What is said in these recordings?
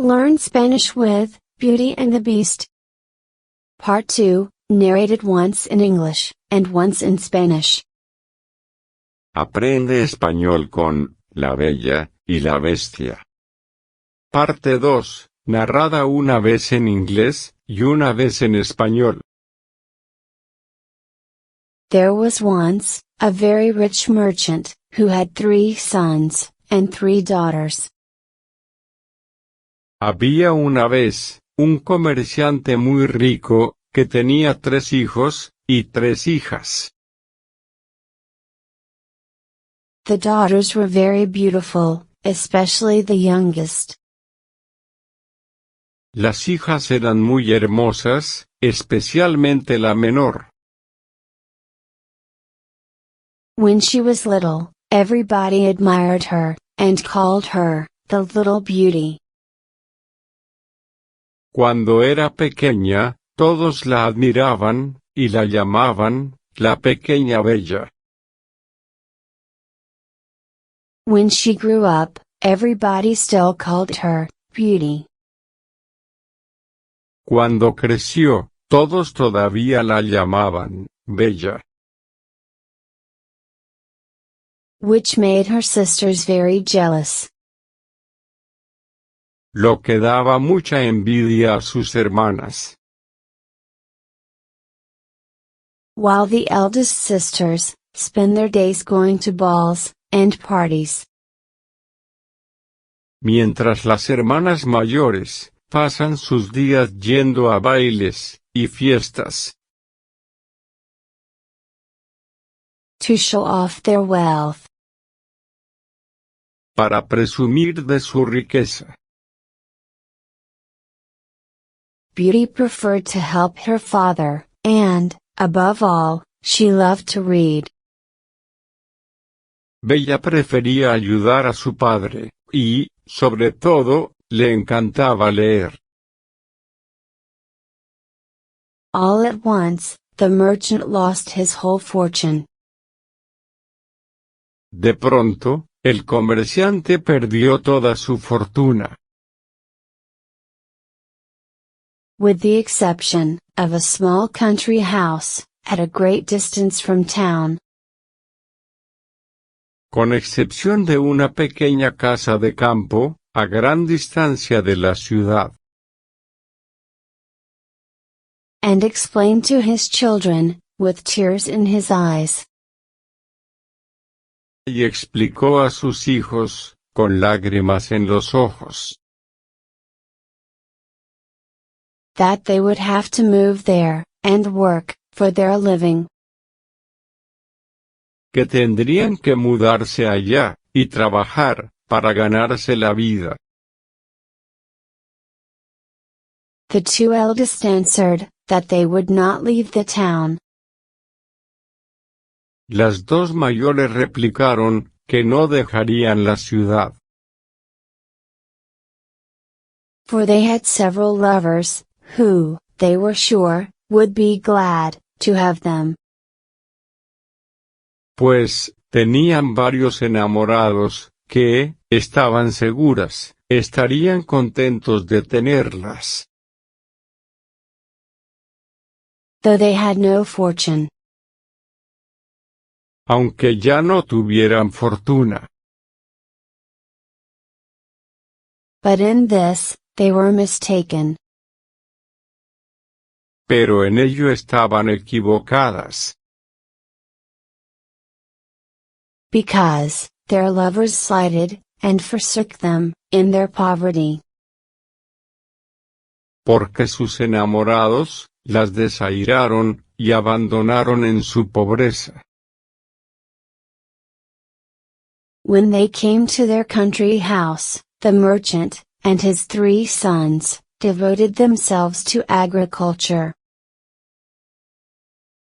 Learn Spanish with Beauty and the Beast. Part 2, narrated once in English, and once in Spanish. Aprende español con La Bella y la Bestia. Parte 2, narrada una vez en inglés y una vez en español. There was once a very rich merchant, who had 3 sons, and 3 daughters. Había una vez un comerciante muy rico, que tenía 3 hijos y 3 hijas. The daughters were very beautiful, especially the youngest. Las hijas eran muy hermosas, especialmente la menor. When she was little, everybody admired her, and called her the Little Beauty. Cuando era pequeña, todos la admiraban, y la llamaban la Pequeña Bella. When she grew up, everybody still called her Beauty. Cuando creció, todos todavía la llamaban Bella. Which made her sisters very jealous. Lo que daba mucha envidia a sus hermanas. While the eldest sisters spend their days going to balls and parties. Mientras las hermanas mayores pasan sus días yendo a bailes y fiestas. To show off their wealth. Para presumir de su riqueza. Beauty preferred to help her father, and, above all, she loved to read. Bella prefería ayudar a su padre, y, sobre todo, le encantaba leer. All at once, the merchant lost his whole fortune. De pronto, el comerciante perdió toda su fortuna. With the exception of a small country house, at a great distance from town. Con excepción de una pequeña casa de campo, a gran distancia de la ciudad. And explained to his children, with tears in his eyes. Y explicó a sus hijos, con lágrimas en los ojos. That they would have to move there, and work, for their living. Que tendrían que mudarse allá, y trabajar, para ganarse la vida. The 2 eldest answered, that they would not leave the town. Las 2 mayores replicaron, que no dejarían la ciudad. For they had several lovers, who, they were sure, would be glad, to have them. Pues, tenían varios enamorados, que, estaban seguras, estarían contentos de tenerlas. Though they had no fortune. Aunque ya no tuvieran fortuna. But in this, they were mistaken. Pero en ello estaban equivocadas. Because, their lovers slighted, and forsook them, in their poverty. Porque sus enamorados, las desairaron, y abandonaron en su pobreza. When they came to their country house, the merchant, and his 3 sons, devoted themselves to agriculture.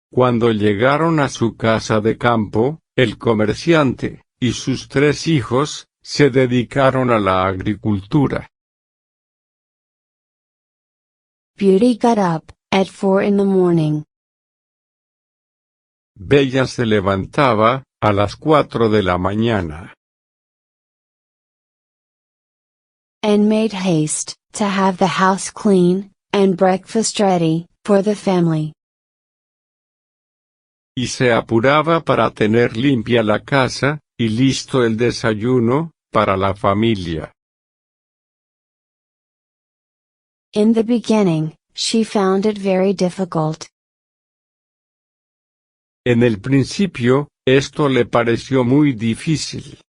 Cuando llegaron a su casa de campo, el comerciante, y sus 3 hijos, se dedicaron a la agricultura. Beauty got up, at 4 in the morning. Bella se levantaba, a las 4 de la mañana. and made haste to have the house clean, and breakfast ready, for the family. Y se apuraba para tener limpia la casa, y listo el desayuno, para la familia. In the beginning, she found it very difficult. En el principio, esto le pareció muy difícil.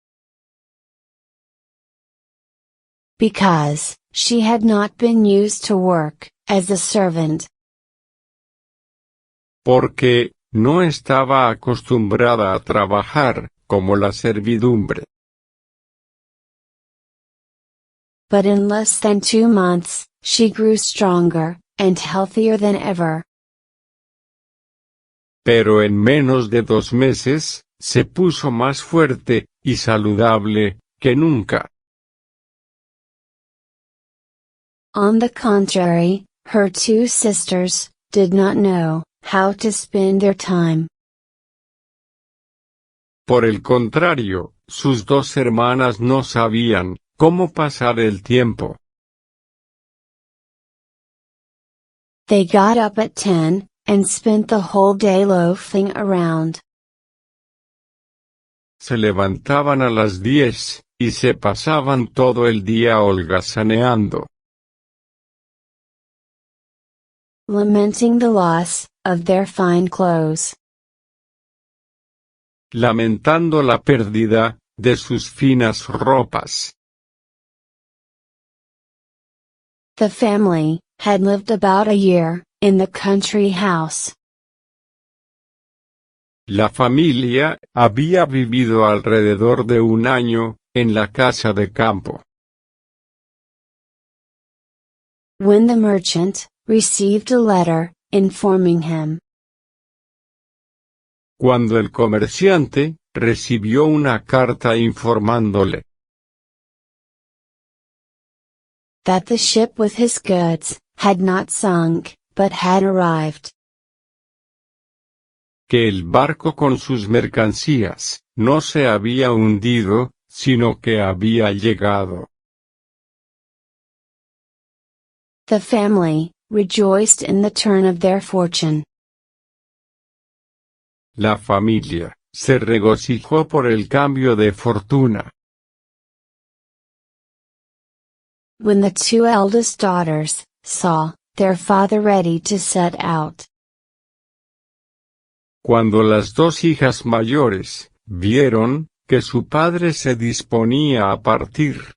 Because, she had not been used to work, as a servant. Porque, no estaba acostumbrada a trabajar, como la servidumbre. But in less than 2 months, she grew stronger, and healthier than ever. Pero en menos de 2 meses, se puso más fuerte, y saludable, que nunca. On the contrary, her 2 sisters, did not know how to spend their time. Por el contrario, sus 2 hermanas no sabían cómo pasar el tiempo. They got up at 10, and spent the whole day loafing around. Se levantaban a las 10, y se pasaban todo el día holgazaneando. Lamenting the loss of their fine clothes. Lamentando la pérdida de sus finas ropas. The family had lived about a year in the country house. La familia había vivido alrededor de 1 año en la casa de campo. When the merchant received a letter informing him Cuando el comerciante recibió una carta informándole that the ship with his goods had not sunk, but had arrived, que el barco con sus mercancías no se había hundido, sino que había llegado. the family rejoiced in the turn of their fortune. La familia se regocijó por el cambio de fortuna. When the 2 eldest daughters saw their father ready to set out, Cuando las 2 hijas mayores vieron que su padre se disponía a partir,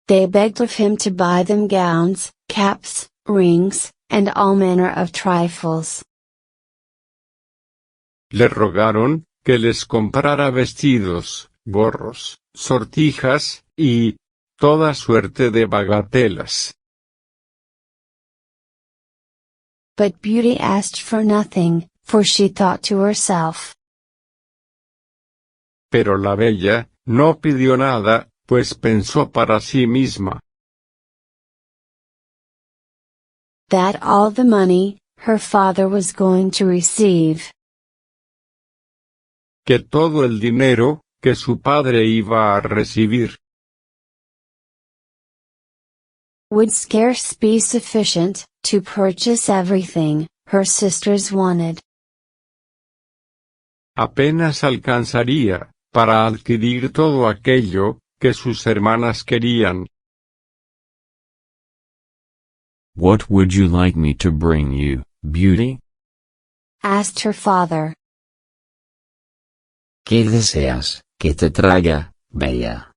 they begged of him to buy them gowns, caps, rings, and all manner of trifles. le rogaron que les comprara vestidos, gorros, sortijas, y toda suerte de bagatelas. But Beauty asked for nothing, for she thought to herself, Pero la bella no pidió nada, pues pensó para sí misma that all the money her father was going to receive que todo el dinero que su padre iba a recibir would scarce be sufficient to purchase everything her sisters wanted. apenas alcanzaría para adquirir todo aquello que sus hermanas querían. What would you like me to bring you, Beauty? Asked her father. ¿Qué deseas que te traiga, Bella?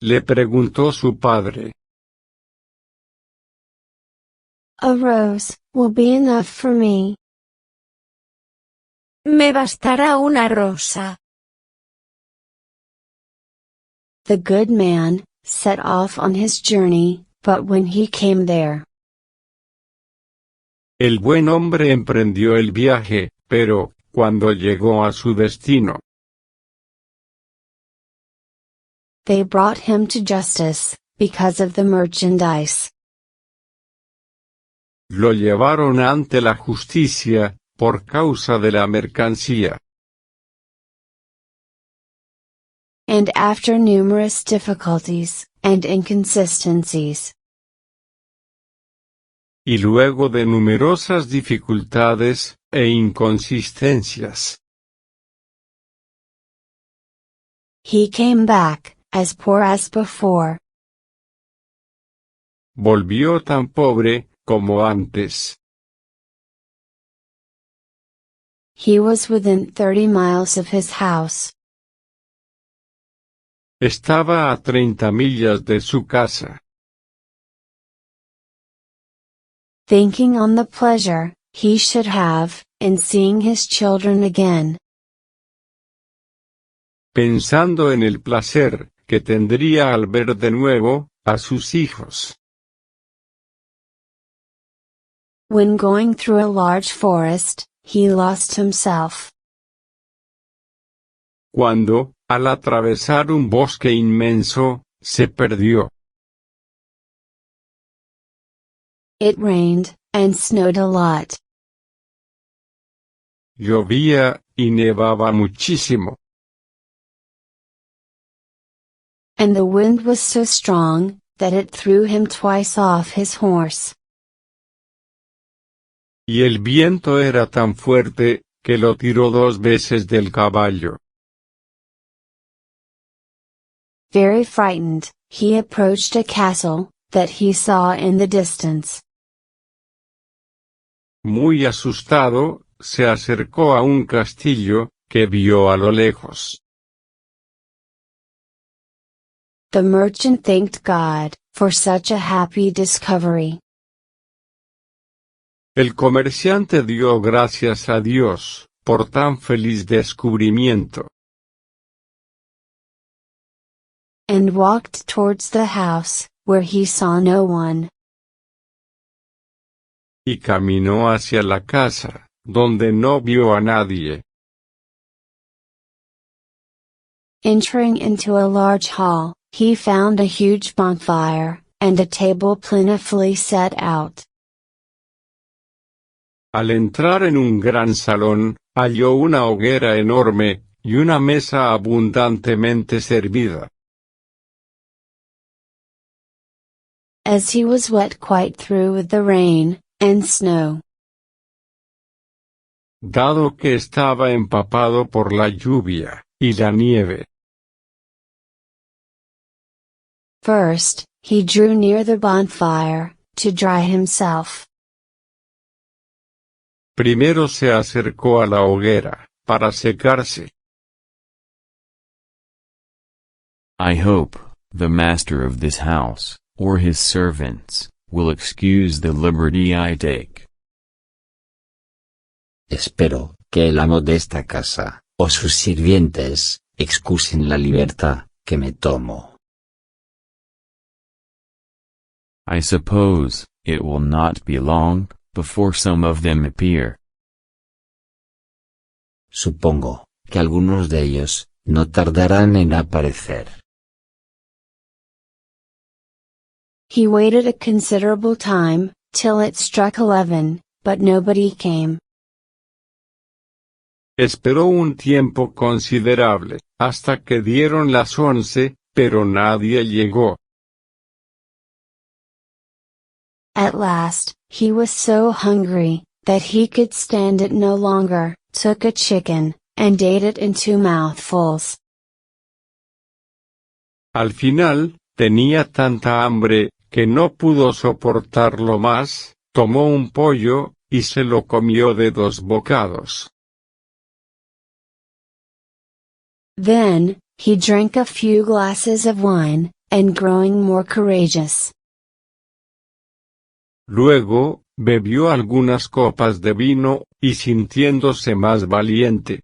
Le preguntó su padre. A rose will be enough for me. Me bastará una rosa. The good man set off on his journey, but when he came there, El buen hombre emprendió el viaje, pero, cuando llegó a su destino, they brought him to justice, because of the merchandise. lo llevaron ante la justicia, por causa de la mercancía. and after numerous difficulties and inconsistencies, y luego de numerosas dificultades e inconsistencias, he came back, as poor as before. volvió tan pobre como antes. He was within 30 miles of his house. Estaba a 30 millas de su casa. Thinking on the pleasure he should have in seeing his children again. Pensando en el placer que tendría al ver de nuevo a sus hijos. When going through a large forest, he lost himself. Cuando, al atravesar un bosque inmenso, se perdió. It rained, and snowed a lot. Llovía, y nevaba muchísimo. And the wind was so strong, that it threw him twice off his horse. Y el viento era tan fuerte, que lo tiró 2 veces del caballo. Very frightened, he approached a castle that he saw in the distance. Muy asustado, se acercó a un castillo, que vio a lo lejos. The merchant thanked God for such a happy discovery. El comerciante dio gracias a Dios, por tan feliz descubrimiento. And walked towards the house, where he saw no one. Y caminó hacia la casa, donde no vio a nadie. Entering into a large hall, he found a huge bonfire, and a table plentifully set out. Al entrar en un gran salón, halló una hoguera enorme, y una mesa abundantemente servida. As he was wet quite through with the rain and snow. Dado que estaba empapado por la lluvia y la nieve. First, he drew near the bonfire, to dry himself. Primero se acercó a la hoguera, para secarse. I hope, the master of this house, or his servants, will excuse the liberty I take. Espero, que el amo de esta casa, o sus sirvientes, excusen la libertad, que me tomo. I suppose, it will not be long, before some of them appear. Supongo, que algunos de ellos, no tardarán en aparecer. He waited a considerable time, till it struck 11, but nobody came. Esperó un tiempo considerable, hasta que dieron las 11, pero nadie llegó. At last, he was so hungry, that he could stand it no longer, took a chicken, and ate it in 2 mouthfuls. Al final, tenía tanta hambre, que no pudo soportarlo más, tomó un pollo, y se lo comió de 2 bocados. Then, he drank a few glasses of wine, and growing more courageous. Luego, bebió algunas copas de vino, y sintiéndose más valiente.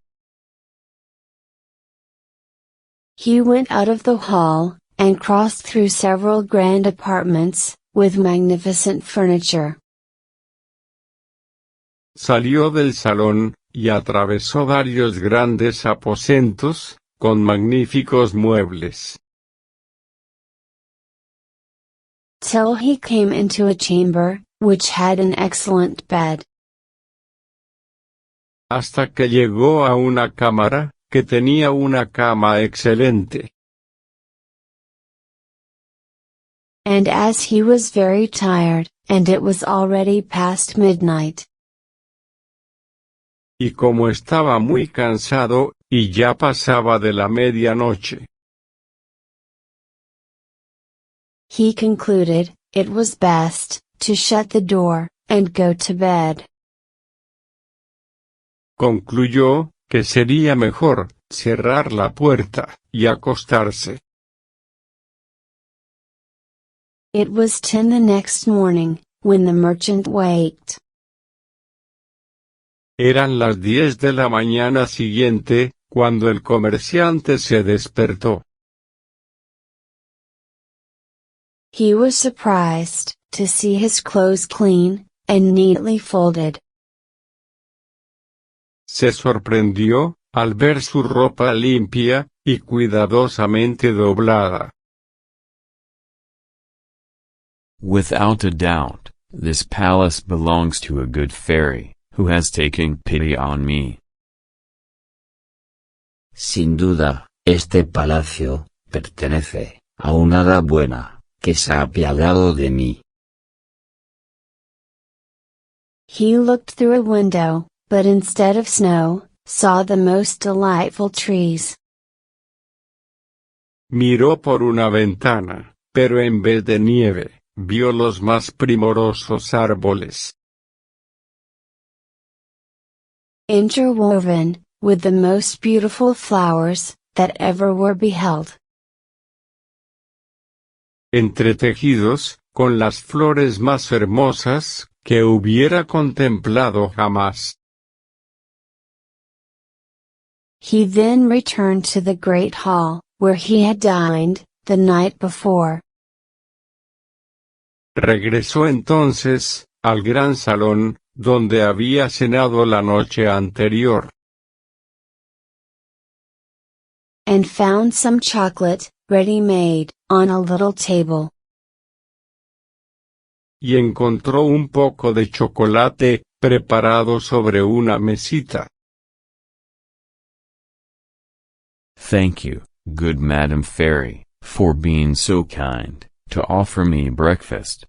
He went out of the hall, and crossed through several grand apartments, with magnificent furniture. Salió del salón, y atravesó varios grandes aposentos, con magníficos muebles. Till he came into a chamber, which had an excellent bed. Hasta que llegó a una cámara, que tenía una cama excelente. and as he was very tired, and it was already past midnight. Y como estaba muy cansado, y ya pasaba de la medianoche, He concluded, it was best, to shut the door, and go to bed. concluyó, que sería mejor, cerrar la puerta, y acostarse. It was 10 the next morning, when the merchant waked. Eran las 10 de la mañana siguiente, cuando el comerciante se despertó. He was surprised, to see his clothes clean, and neatly folded. Se sorprendió, al ver su ropa limpia, y cuidadosamente doblada. Without a doubt, this palace belongs to a good fairy, who has taken pity on me. Sin duda, este palacio pertenece a una hada buena, que se ha apiadado de mí. He looked through a window, but instead of snow, saw the most delightful trees. Miró por una ventana, pero en vez de nieve, vio los más primorosos árboles. Interwoven, with the most beautiful flowers, that ever were beheld. Entretejidos, con las flores más hermosas, que hubiera contemplado jamás. He then returned to the great hall, where he had dined, the night before. Regresó entonces, al gran salón, donde había cenado la noche anterior. And found some chocolate, ready made, on a little table. Y encontró un poco de chocolate, preparado sobre una mesita. Thank you, good Madam Fairy, for being so kind, to offer me breakfast.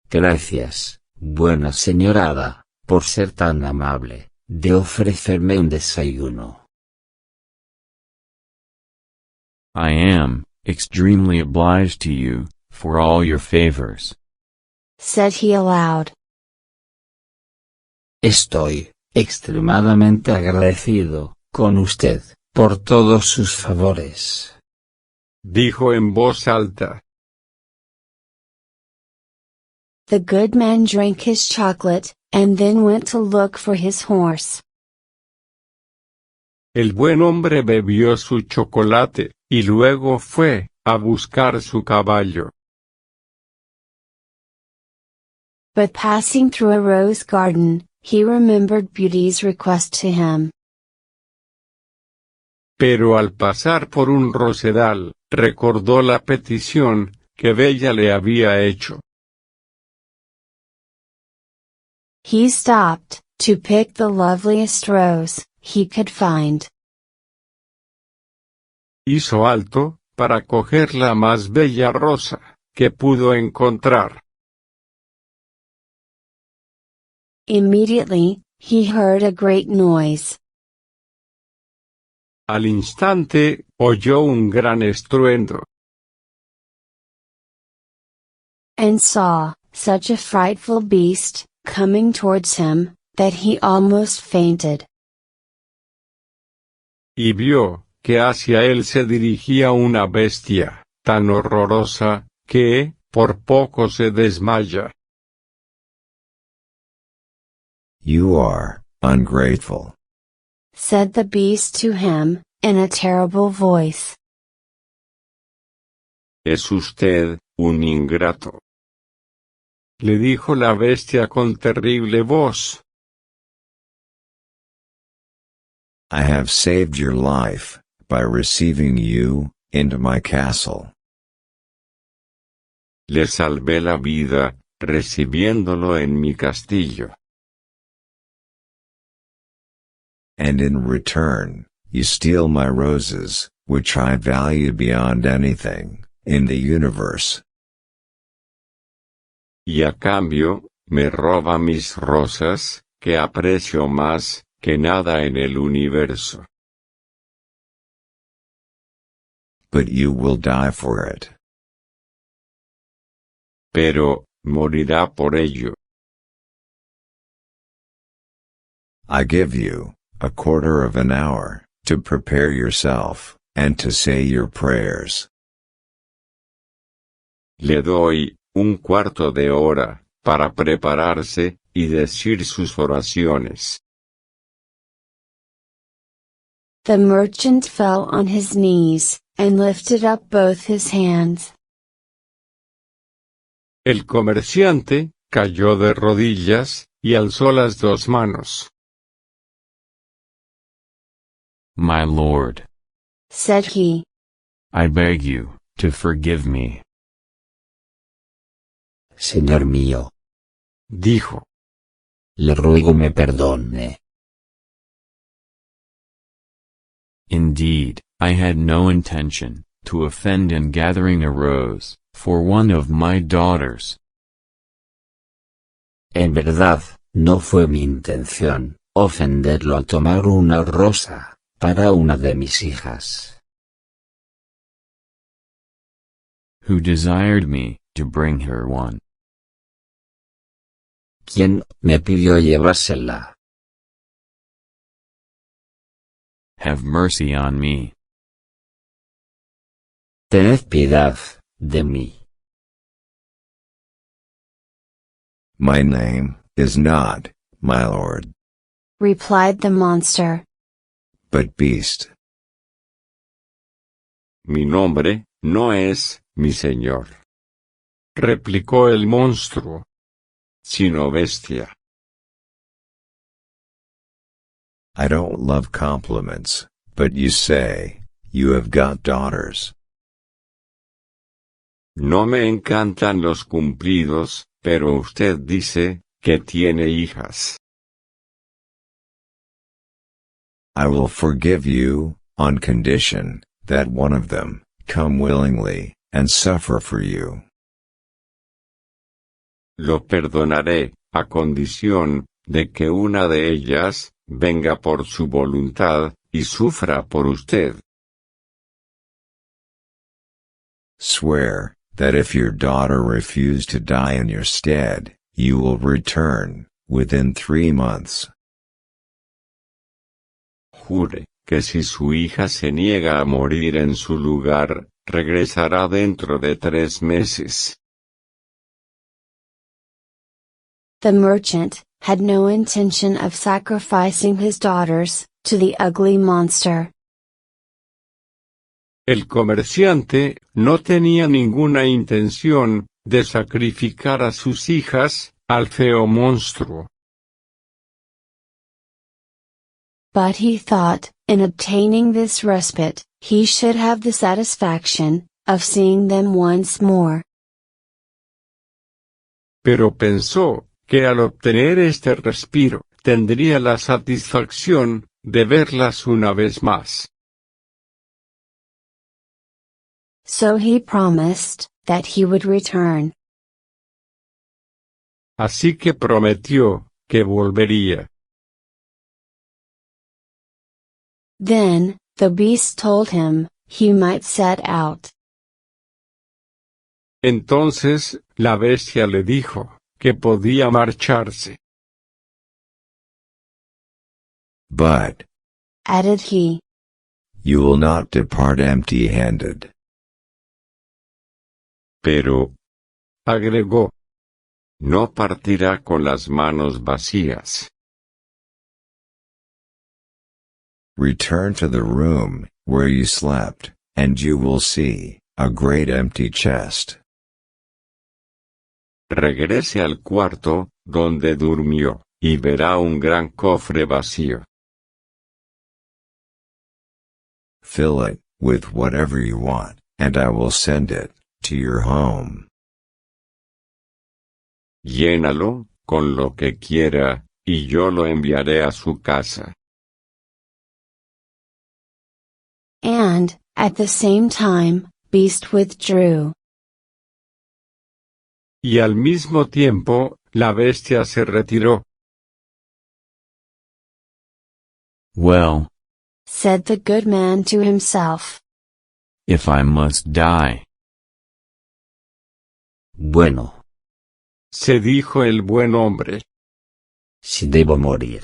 Gracias, buena señora hada, por ser tan amable, de ofrecerme un desayuno. I am, extremely obliged to you, for all your favors. Said he aloud. Estoy, extremadamente agradecido, con usted, por todos sus favores. Dijo en voz alta. The good man drank his chocolate, and then went to look for his horse. El buen hombre bebió su chocolate, y luego fue, a buscar su caballo. But passing through a rose garden, he remembered Beauty's request to him. Pero al pasar por un rosedal, recordó la petición, que Bella le había hecho. He stopped, to pick the loveliest rose he could find. Hizo alto, para coger la más bella rosa, que pudo encontrar. Immediately, he heard a great noise. Al instante, oyó un gran estruendo. And saw, such a frightful beast, coming towards him, that he almost fainted. Y vio, que hacia él se dirigía una bestia, tan horrorosa, que, por poco se desmaya. You are ungrateful, said the beast to him, in a terrible voice. Es usted, un ingrato. Le dijo la bestia con terrible voz. I have saved your life, by receiving you, into my castle. Le salvé la vida, recibiéndolo en mi castillo. And in return, you steal my roses, which I value beyond anything, in the universe. Y a cambio, me roba mis rosas, que aprecio más que nada en el universo. But you will die for it. Pero, morirá por ello. I give you a quarter of an hour to prepare yourself, and to say your prayers. Le doy un cuarto de hora para prepararse y decir sus oraciones. The merchant fell on his knees, and lifted up both his hands. El comerciante cayó de rodillas y alzó las dos manos. My lord, Said he, I beg you to forgive me. Señor mío, Dijo, le ruego me perdone. Indeed, I had no intention to offend in gathering a rose for one of my daughters. En verdad, no fue mi intención ofenderlo al tomar una rosa para una de mis hijas. Who desired me to bring her one. ¿Quién me pidió llevársela? Have mercy on me. Tened piedad de mí. My name is not, my lord, replied the monster. but Beast. mi nombre no es mi señor. Replicó el monstruo, sino bestia. I don't love compliments, but you say, you have got daughters. No me encantan los cumplidos, pero usted dice que tiene hijas. I will forgive you, on condition that one of them come willingly and suffer for you. Lo perdonaré, a condición de que una de ellas venga por su voluntad y sufra por usted. Swear that if your daughter refuse to die in your stead, you will return within 3 months. Jure que si su hija se niega a morir en su lugar, regresará dentro de 3 meses. The merchant had no intention of sacrificing his daughters to the ugly monster. El comerciante no tenía ninguna intención de sacrificar a sus hijas al feo monstruo. But he thought, in obtaining this respite, he should have the satisfaction of seeing them once more. Pero pensó que al obtener este respiro, tendría la satisfacción de verlas una vez más. So he promised that he would return. Así que prometió que volvería. Then, the beast told him, he might set out. Entonces, la bestia le dijo, que podía marcharse. But Added he, you will not depart empty-handed. Pero, agregó, no partirá con las manos vacías. Return to the room where you slept, and you will see a great empty chest. Regrese al cuarto, donde durmió, y verá un gran cofre vacío. Fill it with whatever you want, and I will send it to your home. Llénalo con lo que quiera, y yo lo enviaré a su casa. and, at the same time, beast withdrew. Y al mismo tiempo, la bestia se retiró. Well, Said the good man to himself. if I must die, Bueno, Se dijo el buen hombre. si debo morir,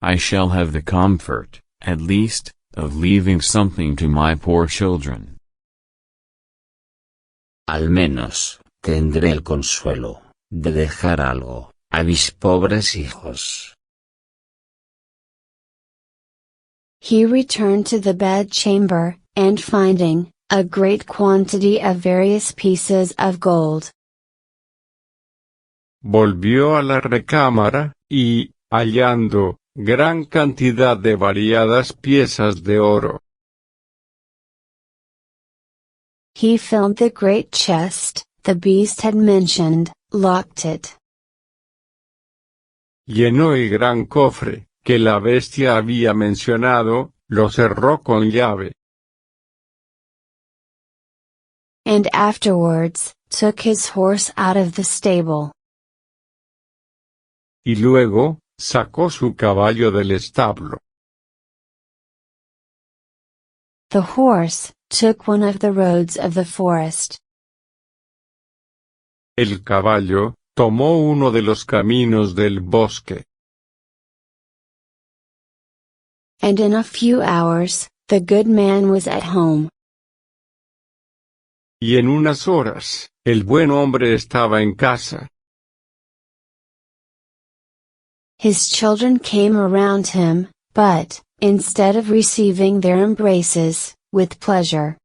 I shall have the comfort, at least, of leaving something to my poor children. al menos, tendré el consuelo, de dejar algo, a mis pobres hijos. He returned to the bedchamber, and finding a great quantity of various pieces of gold, Volvió a la recámara, y, hallando gran cantidad de variadas piezas de oro, he filled the great chest the beast had mentioned, locked it, llenó el gran cofre, que la bestia había mencionado, lo cerró con llave, and afterwards, took his horse out of the stable, y luego, sacó su caballo del establo. The horse took one of the roads of the forest, El caballo, tomó uno de los caminos del bosque, and in a few hours, the good man was at home. y en unas horas, el buen hombre estaba en casa. His children came around him, but, instead of receiving their embraces, with pleasure,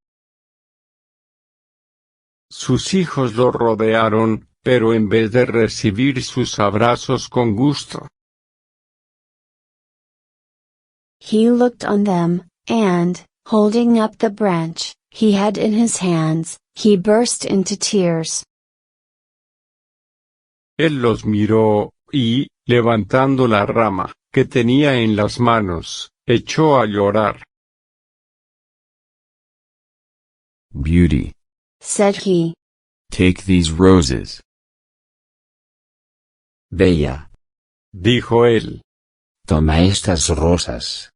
Sus hijos lo rodearon, pero en vez de recibir sus abrazos con gusto, he looked on them, and, holding up the branch he had in his hands, he burst into tears. él los miró, y, levantando la rama, que tenía en las manos, echó a llorar. Beauty, Said he, take these roses. Bella, Dijo él, toma estas rosas.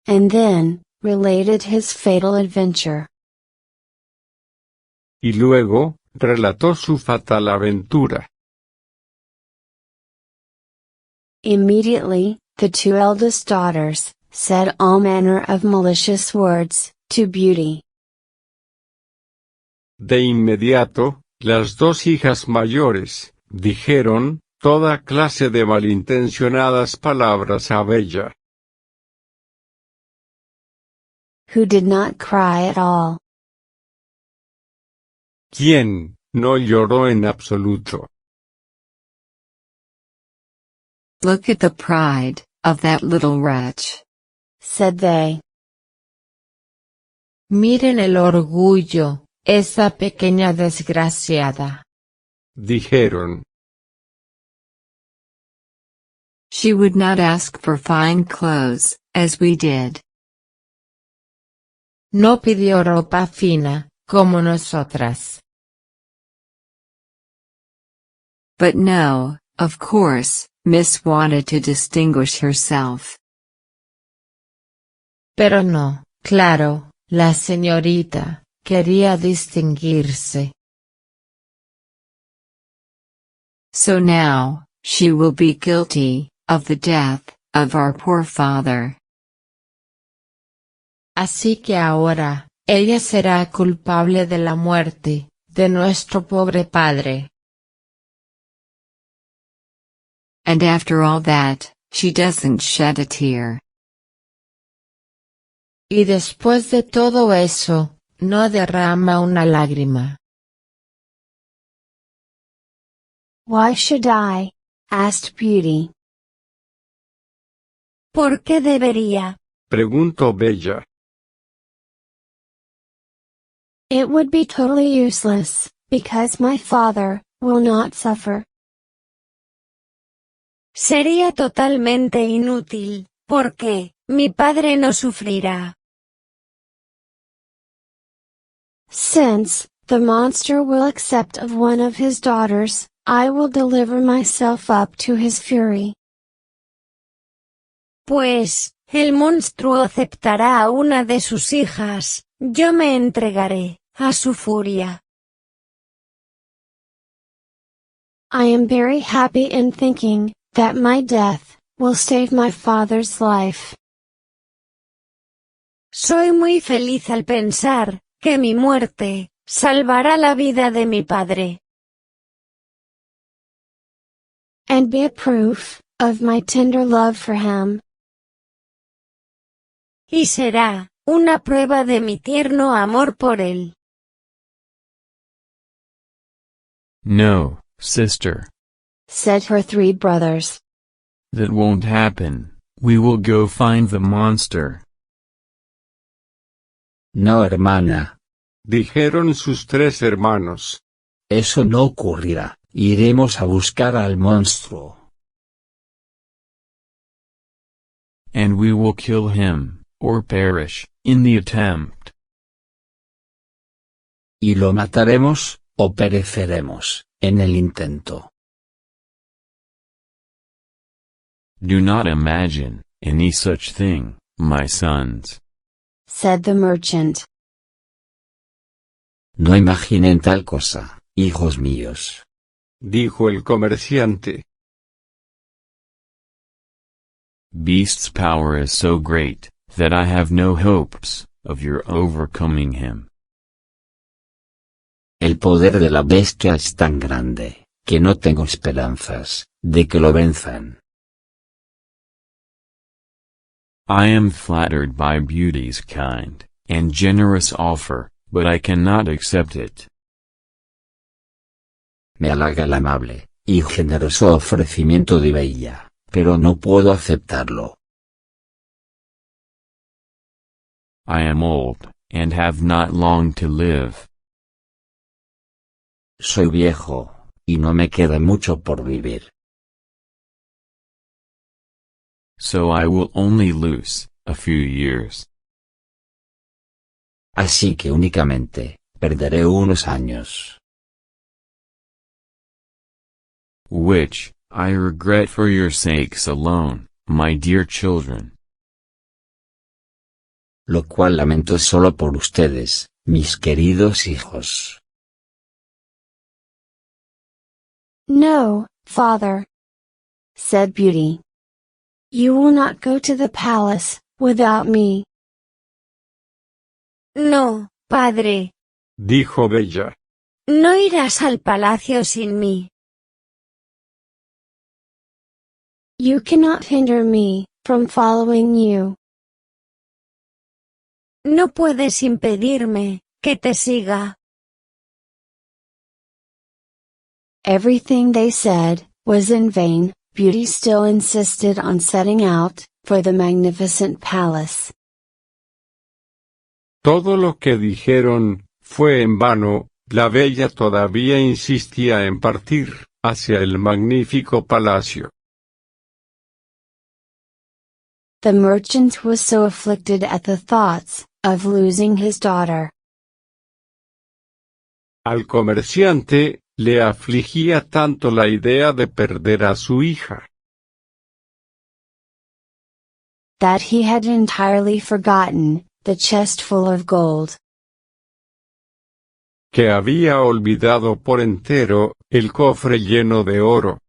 and then, related his fatal adventure. y luego, relató su fatal aventura. Immediately, the two eldest daughters said all manner of malicious words to Beauty. De inmediato, las dos hijas mayores, dijeron, toda clase de malintencionadas palabras a Bella, Who did not cry at all. quien, no lloró en absoluto. Look at the pride of that little wretch. Said they. Miren el orgullo, esa pequeña desgraciada. Dijeron, She would not ask for fine clothes, as we did. No pidió ropa fina, como nosotras. But no, of course, Miss wanted to distinguish herself. Pero no, claro, la señorita, quería distinguirse. So now, she will be guilty of the death of our poor father. Así que ahora, ella será culpable de la muerte, de nuestro pobre padre. And after all that, she doesn't shed a tear. Y después de todo eso, no derrama una lágrima. Why should I? Asked Beauty. ¿Por qué debería? preguntó Bella. It would be totally useless, because my father will not suffer. Sería totalmente inútil, porque mi padre no sufrirá. Since the monster will accept of one of his daughters, I will deliver myself up to his fury. Pues, el monstruo aceptará a una de sus hijas, yo me entregaré a su furia. I am very happy in thinking that my death will save my father's life. Soy muy feliz al pensar que mi muerte salvará la vida de mi padre. And be a proof of my tender love for him. Y será una prueba de mi tierno amor por él. No, sister. Said her 3 brothers. That won't happen. We will go find the monster. No, hermana. Dijeron sus 3 hermanos. Eso no ocurrirá. Iremos a buscar al monstruo. And we will kill him, or perish, in the attempt. Y lo mataremos, o pereceremos, en el intento. Do not imagine any such thing, my sons. Said the merchant. No imaginen tal cosa, hijos míos. Dijo el comerciante. Beast's power is so great, that I have no hopes of your overcoming him. El poder de la bestia es tan grande, que no tengo esperanzas de que lo venzan. I am flattered by beauty's kind and generous offer, but I cannot accept it. Me halaga el amable y generoso ofrecimiento de Bella, pero no puedo aceptarlo. I am old, and have not long to live. Soy viejo, y no me queda mucho por vivir. So I will only lose a few years. Así que únicamente, perderé unos años. Which, I regret for your sakes alone, my dear children. Lo cual lamento solo por ustedes, mis queridos hijos. No, father. Said Beauty. You will not go to the palace, without me. No, padre. Dijo Bella. No irás al palacio sin mí. You cannot hinder me from following you. No puedes impedirme que te siga. Everything they said was in vain. Beauty still insisted on setting out for the magnificent palace. Todo lo que dijeron fue en vano. La Bella todavía insistía en partir hacia el magnífico palacio. The merchant was so afflicted at the thoughts of losing his daughter. Al comerciante le afligía tanto la idea de perder a su hija, that he had entirely forgotten the chest full of gold. que había olvidado por entero el cofre lleno de oro.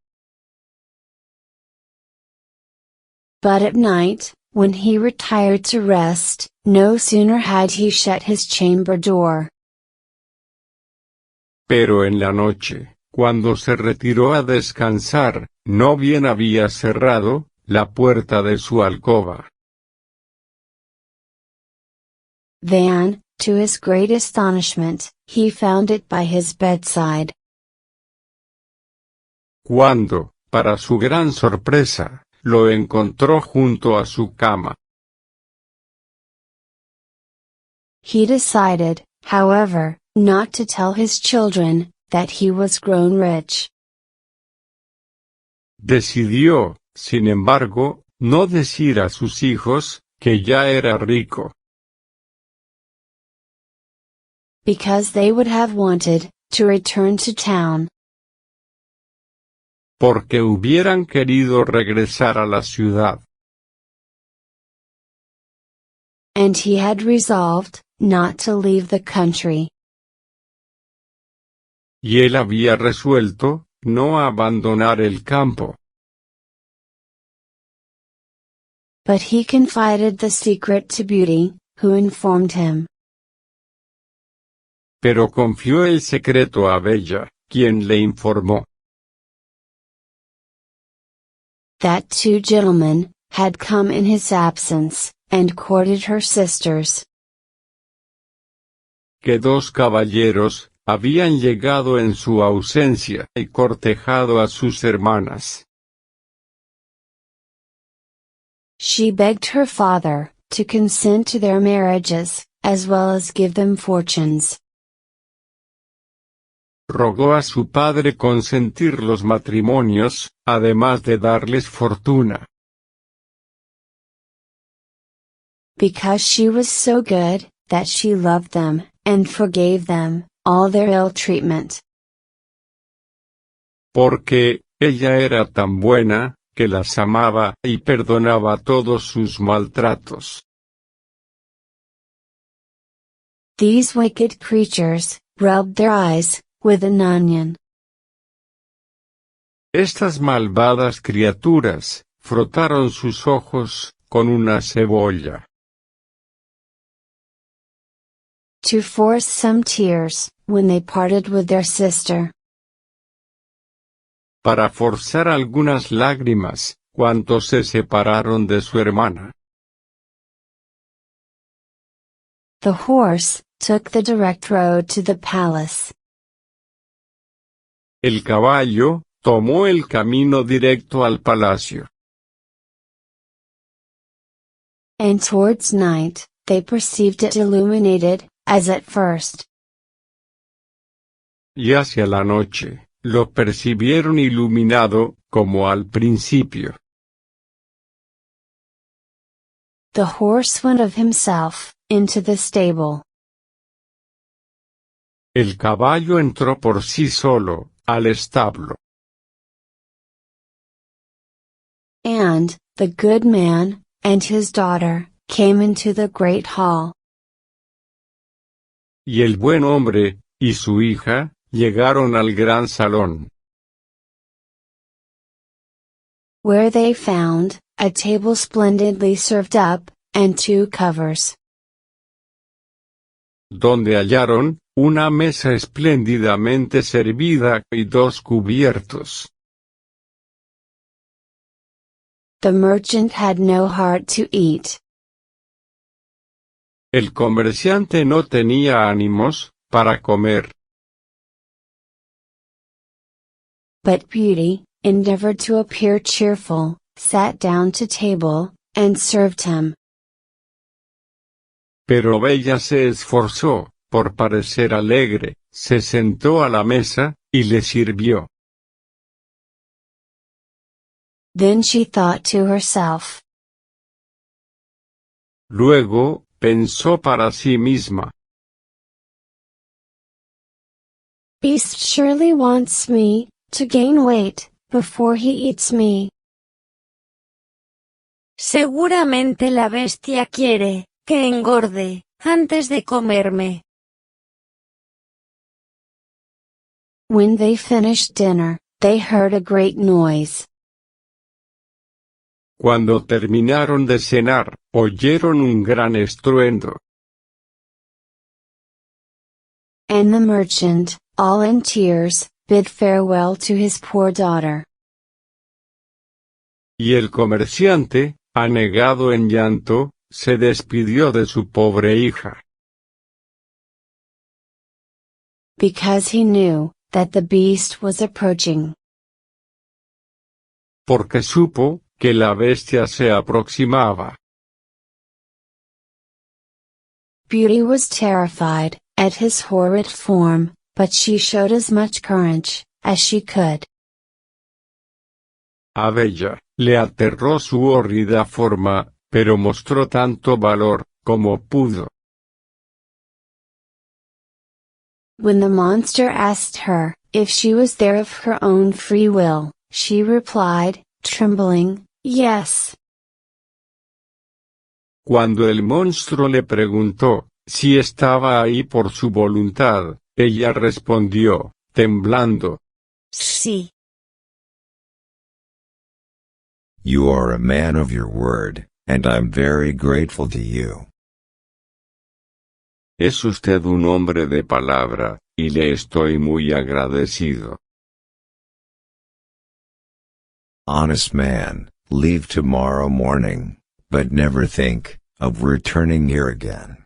But at night, when he retired to rest, no sooner had he shut his chamber door. Pero en la noche, cuando se retiró a descansar, no bien había cerrado la puerta de su alcoba. Then, to his great astonishment, he found it by his bedside. Cuando, para su gran sorpresa, lo encontró junto a su cama. He decided, however, not to tell his children that he was grown rich. Decidió, sin embargo, no decir a sus hijos que ya era rico. Because they would have wanted to return to town. Porque hubieran querido regresar a la ciudad. And he had resolved not to leave the country. Y él había resuelto no abandonar el campo. But he confided the secret to Beauty, who informed him. Pero confió el secreto a Bella, quien le informó That two gentlemen had come in his absence, and courted her sisters. que dos caballeros habían llegado en su ausencia y cortejado a sus hermanas. She begged her father to consent to their marriages, as well as give them fortunes. Rogó a su padre consentir los matrimonios, además de darles fortuna. Because she was so good, that she loved them, and forgave them, all their ill treatment. Porque ella era tan buena, que las amaba y perdonaba todos sus maltratos. These wicked creatures rubbed their eyes with an onion. Estas malvadas criaturas frotaron sus ojos con una cebolla. To force some tears, when they parted with their sister. Para forzar algunas lágrimas, cuando se separaron de su hermana. The horse took the direct road to the palace. El caballo tomó el camino directo al palacio. And towards night, they perceived it illuminated, as at first. Y hacia la noche, lo percibieron iluminado, como al principio. The horse went of himself into the stable. El caballo entró por sí solo, al establo. And the good man and his daughter came into the great hall. Y el buen hombre y su hija llegaron al gran salón. Where they found a table splendidly served up, and two covers. Donde hallaron una mesa espléndidamente servida y dos cubiertos. The merchant had no heart to eat. El comerciante no tenía ánimos para comer. But Beauty endeavored to appear cheerful, sat down to table, and served him. Pero Bella se esforzó, por parecer alegre, se sentó a la mesa, y le sirvió. Then she thought to herself. Luego, pensó para sí misma. Beast surely wants me to gain weight before he eats me. Seguramente la bestia quiere que engorde antes de comerme. When they finished dinner, they heard a great noise. Cuando terminaron de cenar, oyeron un gran estruendo. And the merchant, all in tears, bid farewell to his poor daughter. Y el comerciante, anegado en llanto, se despidió de su pobre hija. Because he knew that the beast was approaching. Porque supo que la bestia se aproximaba. Beauty was terrified at his horrid form, but she showed as much courage as she could. A Bella le aterró su horrida forma, pero mostró tanto valor como pudo. When the monster asked her if she was there of her own free will, she replied, trembling, "Yes." Cuando el monstruo le preguntó si estaba ahí por su voluntad, ella respondió, temblando, Sí. You are a man of your word, and I'm very grateful to you. Es usted un hombre de palabra, y le estoy muy agradecido. Honest man, leave tomorrow morning, but never think of returning here again.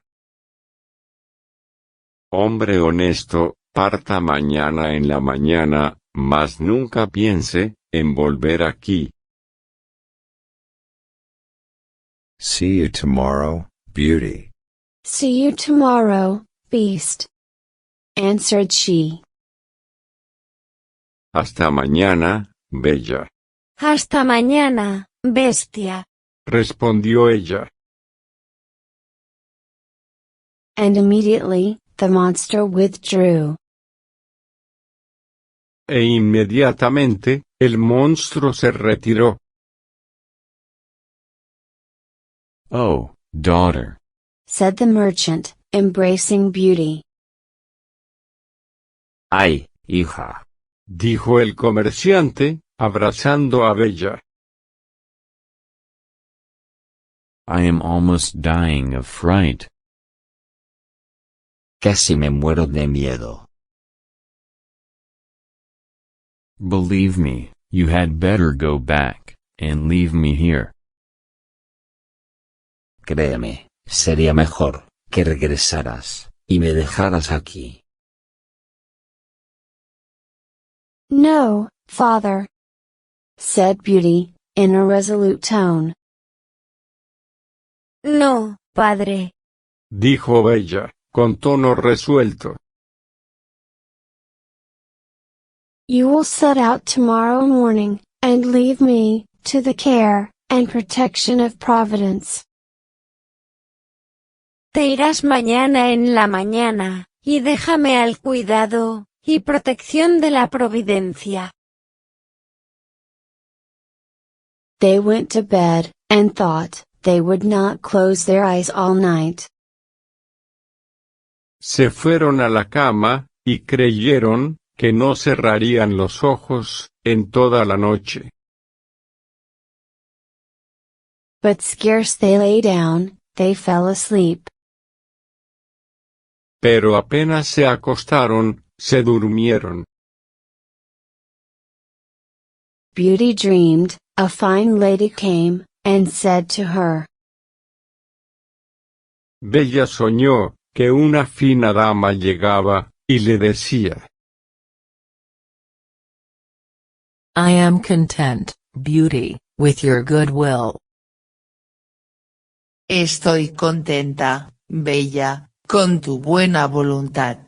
Hombre honesto, parta mañana en la mañana, mas nunca piense en volver aquí. See you tomorrow, beauty. "See you tomorrow, beast," answered she. Hasta mañana, bella, Hasta mañana, bestia. respondió ella. And immediately, the monster withdrew. E inmediatamente, el monstruo se retiró. Oh, daughter. Said the merchant, embracing Beauty. Ay, hija. Dijo el comerciante, abrazando a Bella. I am almost dying of fright. Casi me muero de miedo. Believe me, you had better go back, and leave me here. Créeme, sería mejor que regresaras y me dejaras aquí. "No, father," said Beauty, in a resolute tone. No, padre. Dijo Bella, con tono resuelto. "You will set out tomorrow morning, and leave me to the care and protection of Providence." Te irás mañana en la mañana, y déjame al cuidado y protección de la providencia. They went to bed, and thought they would not close their eyes all night. Se fueron a la cama, y creyeron que no cerrarían los ojos en toda la noche. But scarce they lay down, they fell asleep. Pero apenas se acostaron, se durmieron. Beauty dreamed, a fine lady came, and said to her. Bella soñó que una fina dama llegaba, y le decía. I am content, Beauty, with your good will. Estoy contenta, Bella, con tu buena voluntad.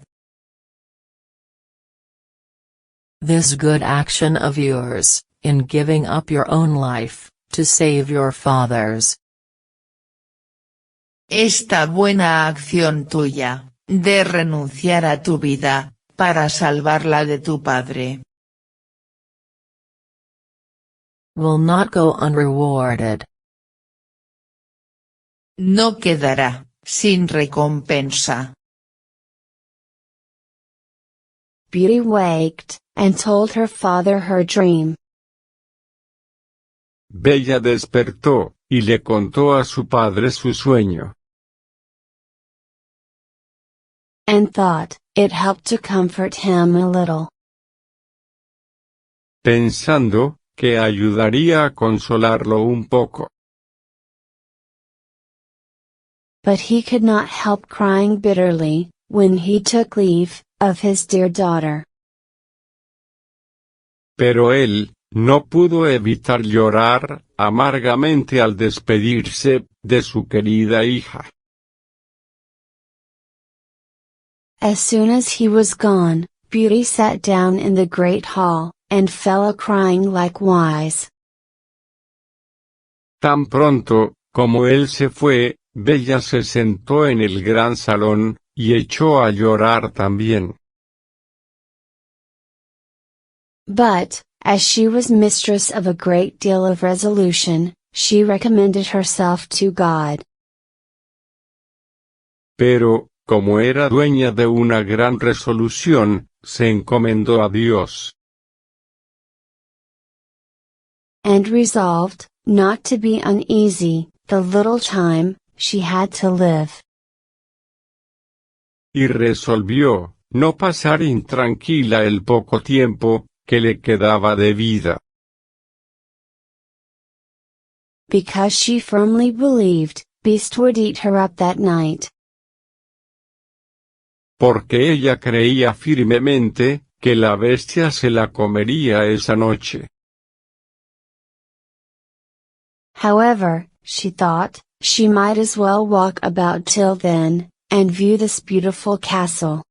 This good action of yours, in giving up your own life, to save your father's. Esta buena acción tuya, de renunciar a tu vida, para salvar la de tu padre. Will not go unrewarded. No quedará sin recompensa. Beauty waked, and told her father her dream. Bella despertó, y le contó a su padre su sueño. And thought, it helped to comfort him a little. Pensando, que ayudaría a consolarlo un poco. But he could not help crying bitterly, when he took leave of his dear daughter. Pero él, no pudo evitar llorar, amargamente al despedirse, de su querida hija. As soon as he was gone, Beauty sat down in the great hall, and fell a-crying likewise. Tan pronto, Como él se fue, Bella se sentó en el gran salón, y echó a llorar también. But, as she was mistress of a great deal of resolution, she recommended herself to God. Pero, como era dueña de una gran resolución, se encomendó a Dios. And resolved, not to be uneasy, the little time she had to live. Y resolvió, no pasar intranquila el poco tiempo que le quedaba de vida. Because she firmly believed, beast would eat her up that night. Porque ella creía firmemente, que la bestia se la comería esa noche. However, she thought, she might as well walk about till then, and view this beautiful castle.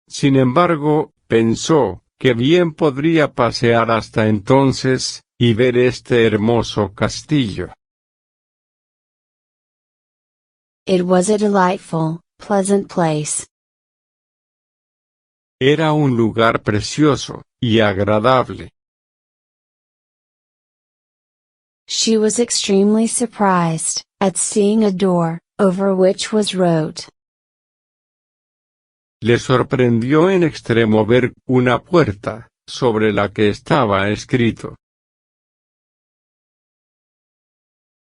Sin embargo, pensó, que bien podría pasear hasta entonces, y ver este hermoso castillo. It was a delightful, pleasant place. Era un lugar precioso, y agradable. She was extremely surprised, at seeing a door, over which was wrote. Le sorprendió en extremo ver una puerta, sobre la que estaba escrito.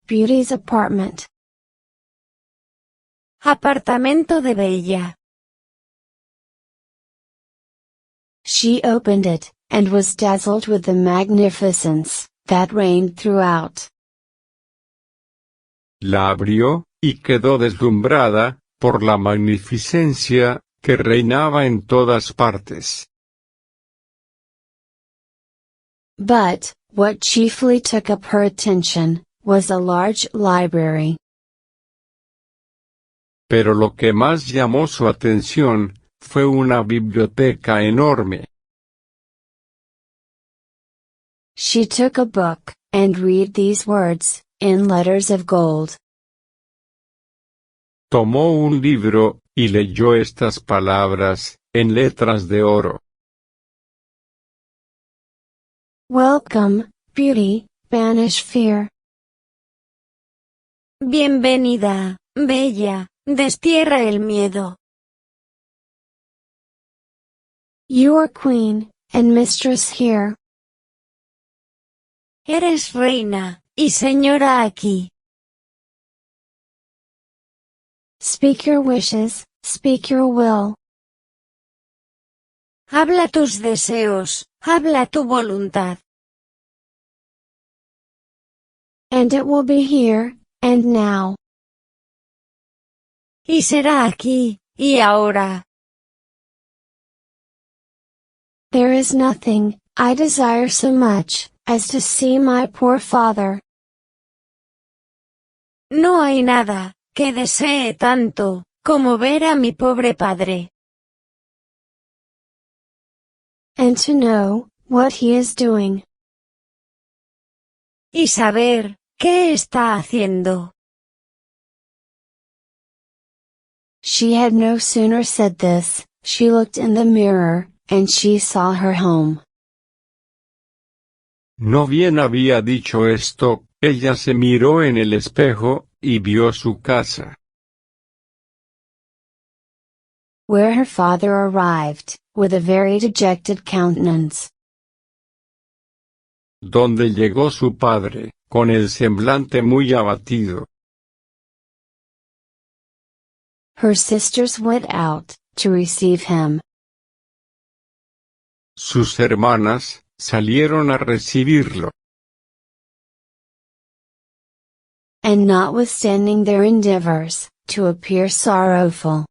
Beauty's apartment. Apartamento de Bella. She opened it, and was dazzled with the magnificence that reigned throughout. La abrió, y quedó deslumbrada, por la magnificencia, que reinaba en todas partes. But, what chiefly took up her attention, was a large library. Pero lo que más llamó su atención, fue una biblioteca enorme. She took a book, and read these words, in letters of gold. Tomó un libro, y leyó estas palabras, en letras de oro. Welcome, beauty, banish fear. Bienvenida, Bella, destierra el miedo. You are queen, and mistress here. Eres reina, y señora aquí. Speak your wishes, speak your will. Habla tus deseos, habla tu voluntad. And it will be here, and now. Y será aquí, y ahora. There is nothing I desire so much as to see my poor father. No hay nada que desee tanto como ver a mi pobre padre. And to know what he is doing. Y saber qué está haciendo. She had no sooner said this, she looked in the mirror, and she saw her home. No bien había dicho esto, ella se miró en el espejo, y vio su casa. Where her father arrived, with a very dejected countenance. Donde llegó su padre, con el semblante muy abatido. Her sisters went out, to receive him. Sus hermanas, salieron a recibirlo. And notwithstanding their endeavors, to appear sorrowful.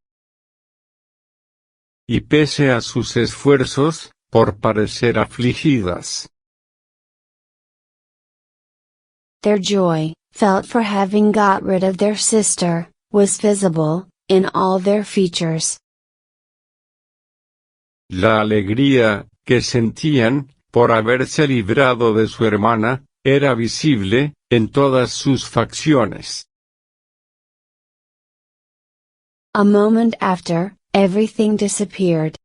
Y pese a sus esfuerzos, por parecer afligidas. Their joy, felt for having got rid of their sister, was visible, in all their features. La alegría, que sentían, por haberse librado de su hermana, era visible, en todas sus facciones. A moment after, everything disappeared.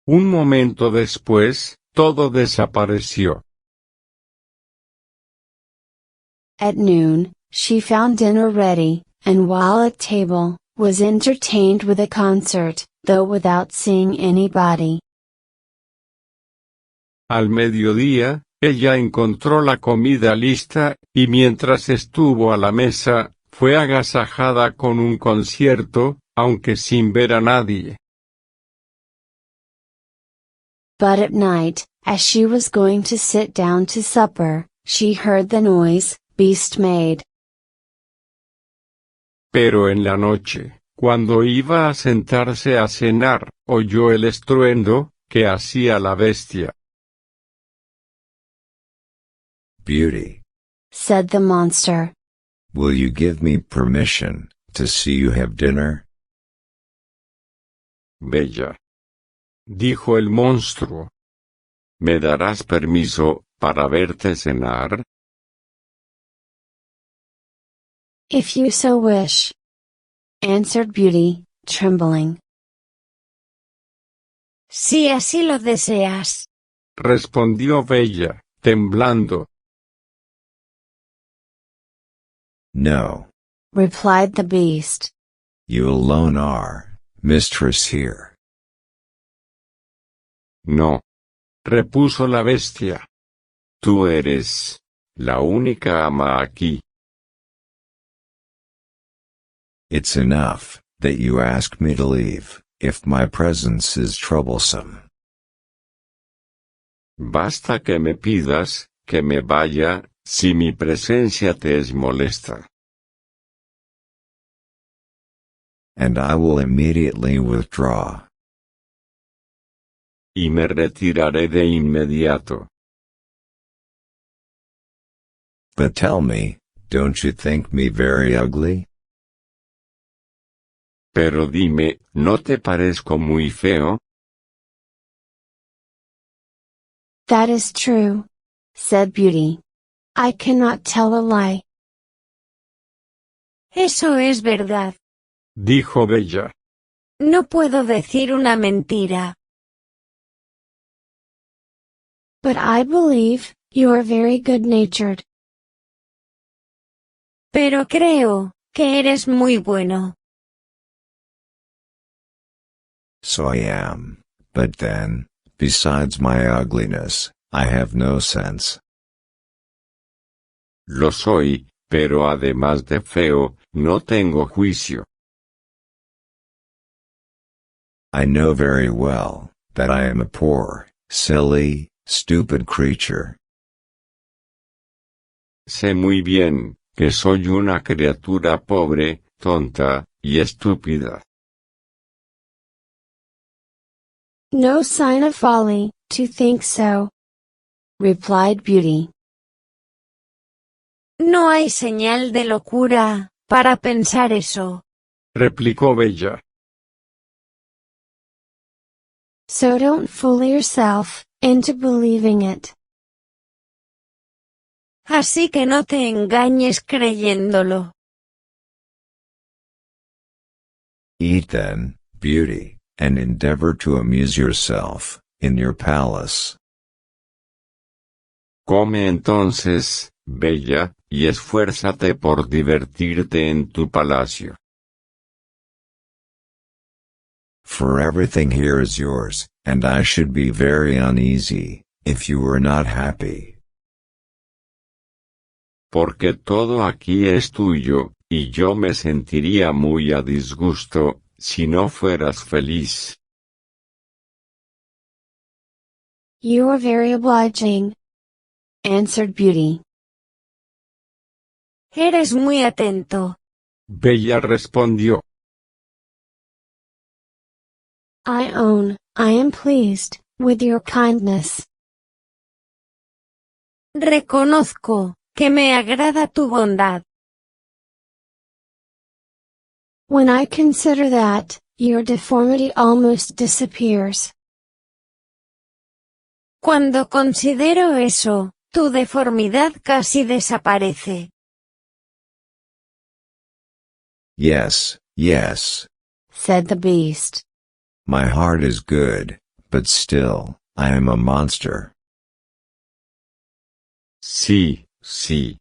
Un momento después, todo desapareció. At noon, she found dinner ready, and while at table, was entertained with a concert, though without seeing anybody. Al mediodía, ella encontró la comida lista, y mientras estuvo a la mesa, fue agasajada con un concierto, aunque sin ver a nadie. But at night, as she was going to sit down to supper, she heard the noise Beast made. Pero en la noche, cuando iba a sentarse a cenar, oyó el estruendo que hacía la bestia. Beauty, Said the monster. will you give me permission to see you have dinner? Bella, dijo el monstruo, ¿me darás permiso para verte cenar? If you so wish, answered Beauty, trembling. Si así lo deseas. Respondió Bella, temblando. No, Replied the Beast. you alone are mistress here. No, repuso la bestia. Tú eres la única ama aquí. It's enough that you ask me to leave, if my presence is troublesome. Basta que me pidas que me vaya, si mi presencia te es molesta. And I will immediately withdraw. Y me retiraré de inmediato. But tell me, don't you think me very ugly? Pero dime, ¿no te parezco muy feo? That is true, said Beauty. I cannot tell a lie. Eso es verdad. Dijo Bella. No puedo decir una mentira. But I believe, you are very good-natured. Pero creo que eres muy bueno. So I am, but then, besides my ugliness, I have no sense. Lo soy, pero además de feo, no tengo juicio. I know very well that I am a poor, silly, stupid creature. Sé muy bien que soy una criatura pobre, tonta y estúpida. No sign of folly, to think so, replied Beauty. No hay señal de locura para pensar eso. Replicó Bella. So don't fool yourself into believing it. Así que no te engañes creyéndolo. Eat then, Beauty, and endeavor to amuse yourself, in your palace. Come entonces, Bella, y esfuérzate por divertirte en tu palacio. For everything here is yours, and I should be very uneasy, if you were not happy. Porque todo aquí es tuyo, y yo me sentiría muy a disgusto, si no fueras feliz. You are very obliging, answered Beauty. Eres muy atento. Bella respondió. I own, I am pleased, with your kindness. Reconozco que me agrada tu bondad. When I consider that, your deformity almost disappears. Cuando considero eso, tu deformidad casi desaparece. Yes, yes. said the beast. My heart is good, but still, I am a monster. Sí, sí,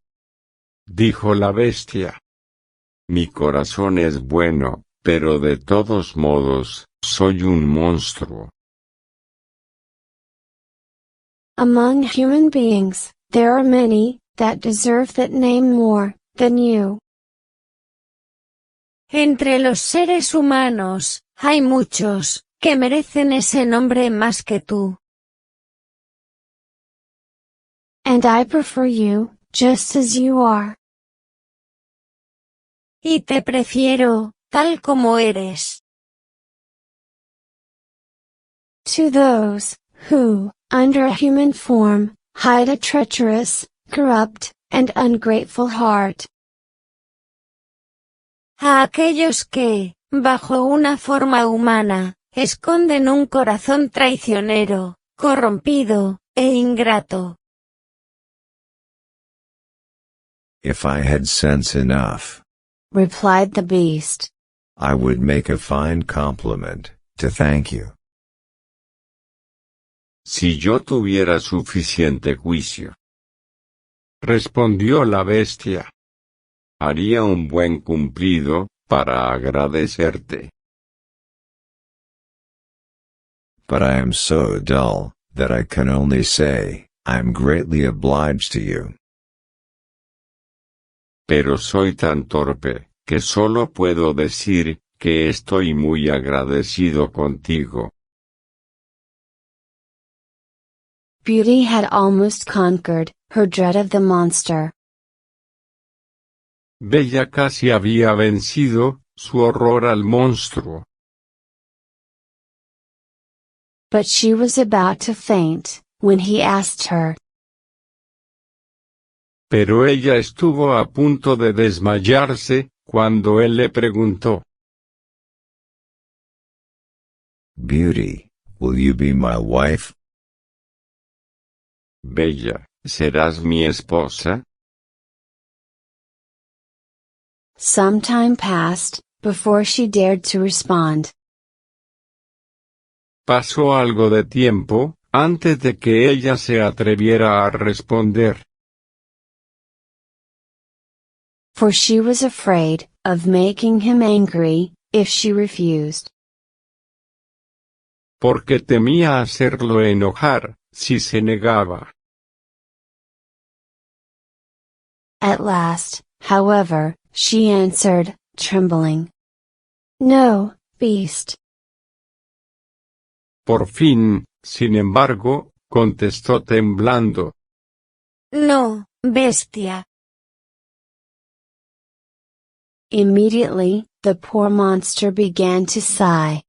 dijo la bestia. Mi corazón es bueno, pero de todos modos, soy un monstruo. Among human beings, there are many that deserve that name more than you. Entre los seres humanos, hay muchos que merecen ese nombre más que tú. And I prefer you, just as you are. Y te prefiero, tal como eres. To those who, under a human form, hide a treacherous, corrupt, and ungrateful heart. A aquellos que, bajo una forma humana, esconden un corazón traicionero, corrompido, e ingrato. If I had sense enough, replied the beast, I would make a fine compliment, to thank you. Si yo tuviera suficiente juicio, respondió la bestia, haría un buen cumplido, para agradecerte. But I am so dull, that I can only say, I am greatly obliged to you. Pero soy tan torpe, que solo puedo decir, que estoy muy agradecido contigo. Beauty had almost conquered her dread of the monster. Bella casi había vencido su horror al monstruo. But she was about to faint, when he asked her. Pero ella estuvo a punto de desmayarse, cuando él le preguntó. Beauty, will you be my wife? Bella, ¿serás mi esposa? Some time passed, before she dared to respond. Pasó algo de tiempo, antes de que ella se atreviera a responder. For she was afraid of making him angry, if she refused. Porque temía hacerlo enojar, si se negaba. At last, however, she answered, trembling. No, beast. Por fin, sin embargo, contestó temblando. No, bestia. Immediately, the poor monster began to sigh.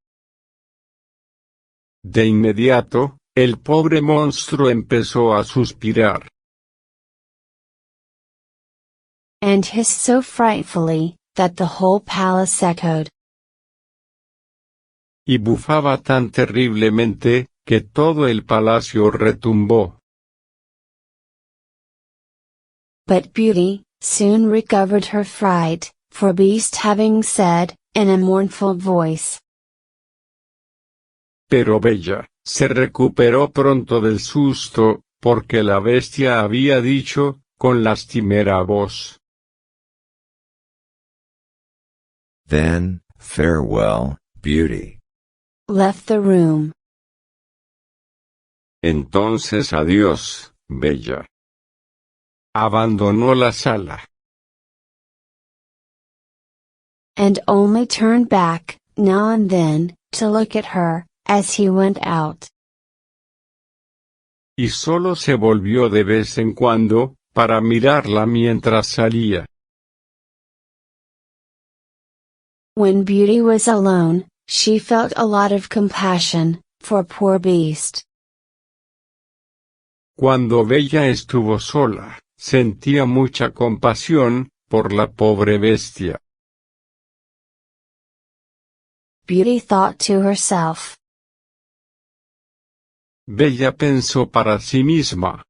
De inmediato, el pobre monstruo empezó a suspirar. And hissed so frightfully, that the whole palace echoed. Y bufaba tan terriblemente, que todo el palacio retumbó. But Beauty soon recovered her fright, for Beast having said, in a mournful voice. Pero Bella se recuperó pronto del susto, porque la bestia había dicho, con lastimera voz. Then, farewell, Beauty. Left the room. Entonces adiós, Bella. Abandonó la sala. And only turned back, now and then, to look at her, as he went out. Y solo se volvió de vez en cuando, para mirarla mientras salía. When Beauty was alone, she felt a lot of compassion, for poor Beast. Cuando Bella estuvo sola, sentía mucha compasión, por la pobre bestia. Beauty thought to herself. Bella pensó para sí misma.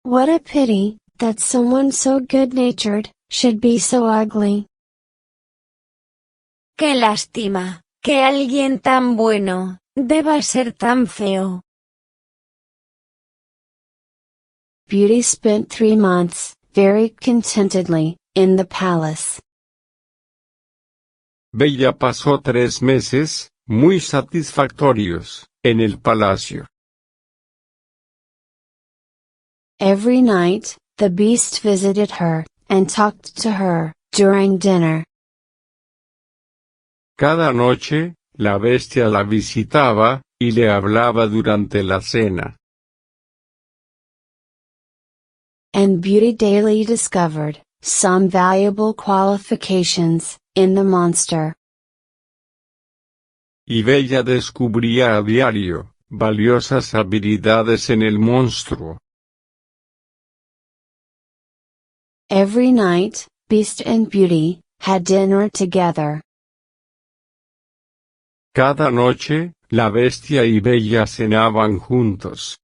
What a pity, that someone so good-natured, should be so ugly. Qué lástima, que alguien tan bueno, deba ser tan feo. Beauty spent 3 months, very contentedly, in the palace. Bella pasó 3 meses, muy satisfactorios, en el palacio. Every night, the Beast visited her, and talked to her, during dinner. Cada noche, la bestia la visitaba, y le hablaba durante la cena. And Beauty daily discovered, some valuable qualifications, in the monster. Y Bella descubría a diario, valiosas habilidades en el monstruo. Every night, Beast and Beauty, had dinner together. Cada noche, la bestia y Bella cenaban juntos.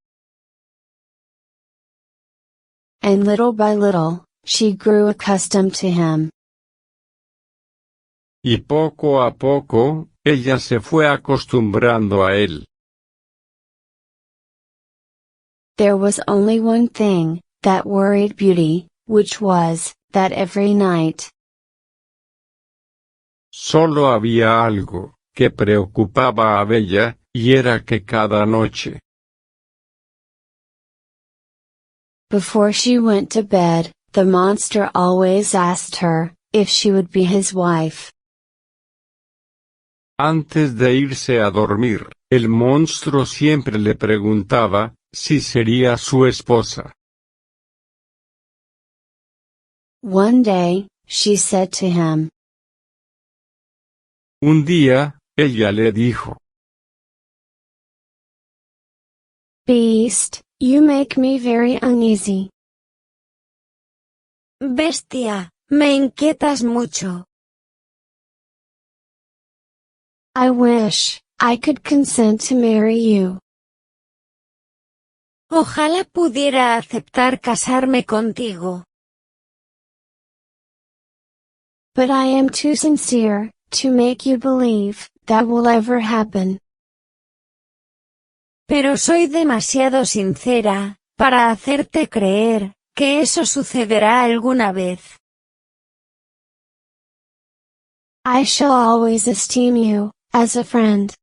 And little by little, she grew accustomed to him. Y poco a poco, ella se fue acostumbrando a él. There was only one thing, that worried Beauty, which was, that every night. Solo había algo, que preocupaba a Bella, y era que cada noche, Before she went to bed, the monster always asked her, if she would be his wife. antes de irse a dormir, el monstruo siempre le preguntaba, si sería su esposa. One day, she said to him, Un día, ella le dijo, Beast, you make me very uneasy. Bestia, me inquietas mucho. I wish, I could consent to marry you. Ojalá pudiera aceptar casarme contigo. But I am too sincere, to make you believe, that will ever happen. Pero soy demasiado sincera, para hacerte creer, que eso sucederá alguna vez. I shall always esteem you, as a friend.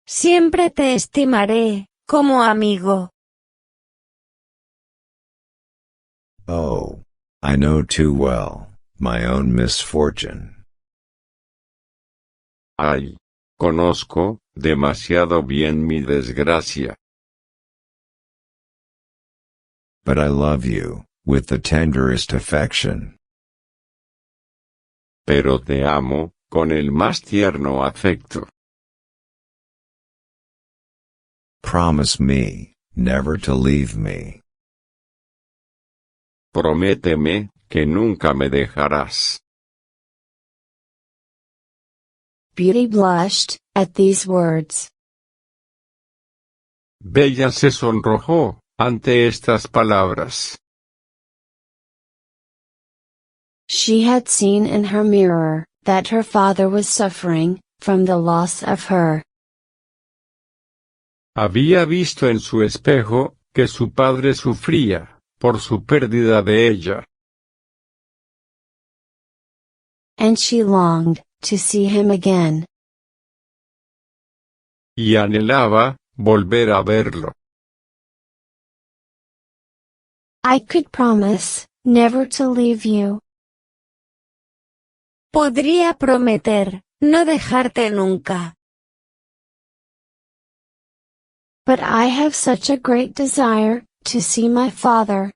Siempre te estimaré, como amigo. Oh. I know too well, my own misfortune. ay, conozco, demasiado bien mi desgracia. But I love you, with the tenderest affection. Pero te amo, con el más tierno afecto. Promise me, never to leave me. Prométeme, que nunca me dejarás. Beauty blushed, at these words. Bella se sonrojó, ante estas palabras. She had seen in her mirror, that her father was suffering, from the loss of her. Había visto en su espejo, que su padre sufría, por su pérdida de ella. And she longed, to see him again. Y anhelaba, volver a verlo. I could promise, never to leave you. Podría prometer, no dejarte nunca. But I have such a great desire, to see my father.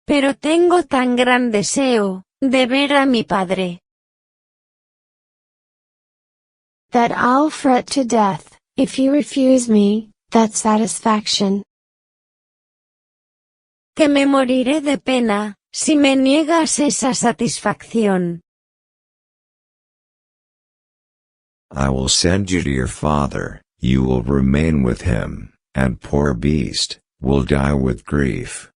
Pero tengo tan gran deseo, de ver a mi padre. That I'll fret to death, if you refuse me, that satisfaction. Que me moriré de pena, si me niegas esa satisfacción. I will send you to your father, you will remain with him, and poor beast will die with grief.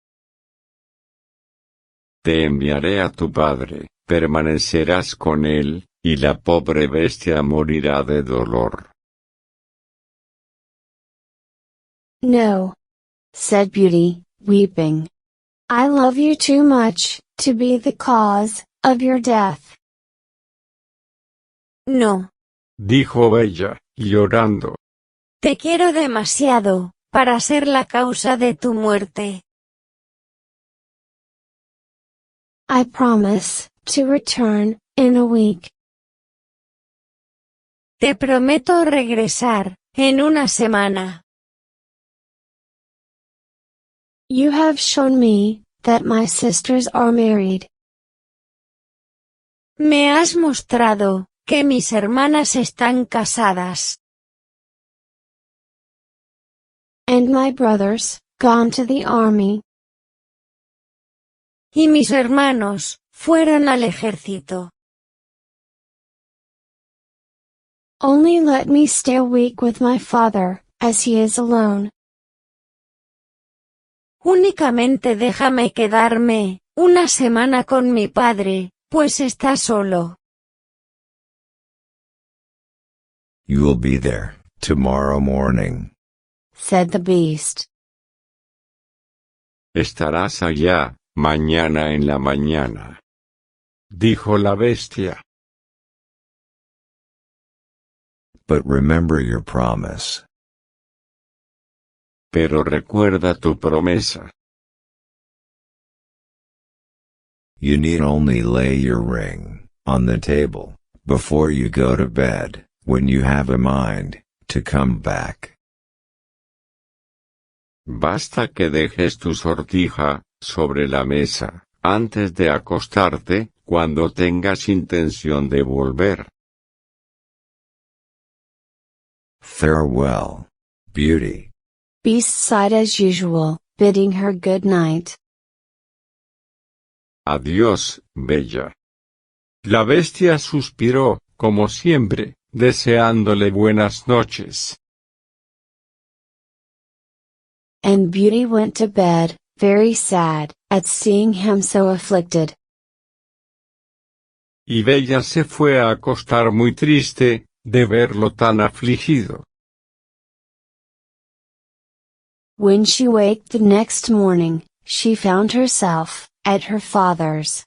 Te enviaré a tu padre, permanecerás con él, y la pobre bestia morirá de dolor. No, said Beauty, weeping. I love you too much to be the cause of your death. No. Dijo Bella, llorando. Te quiero demasiado, para ser la causa de tu muerte. I promise to return in a week. Te prometo regresar, en una semana. You have shown me that my sisters are married. Me has mostrado que mis hermanas están casadas. And my brothers, gone to the army. Y mis hermanos, fueron al ejército. Only let me stay a week with my father, as he is alone. Únicamente déjame quedarme, una semana con mi padre, pues está solo. You will be there, tomorrow morning. Said the beast. Estarás allá, mañana en la mañana. Dijo la bestia. But remember your promise. Pero recuerda tu promesa. You need only lay your ring on the table before you go to bed, when you have a mind to come back. Basta que dejes tu sortija sobre la mesa, antes de acostarte, cuando tengas intención de volver. Farewell, Beauty. Beast sighed as usual, bidding her good night. Adiós, Bella. La bestia suspiró, como siempre, deseándole buenas noches. And Beauty went to bed, very sad, at seeing him so afflicted. Y Bella se fue a acostar muy triste, de verlo tan afligido. When she waked the next morning, she found herself at her father's.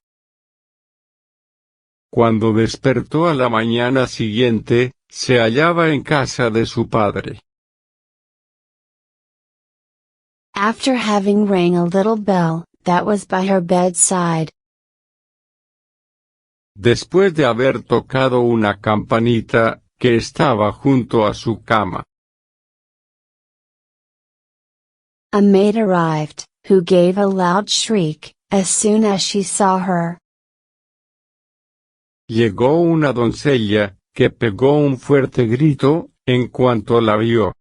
Cuando despertó a la mañana siguiente, se hallaba en casa de su padre. After having rang a little bell, that was by her bedside. Después de haber tocado una campanita, que estaba junto a su cama. A maid arrived, who gave a loud shriek, as soon as she saw her. Llegó una doncella, que pegó un fuerte grito, en cuanto la vio.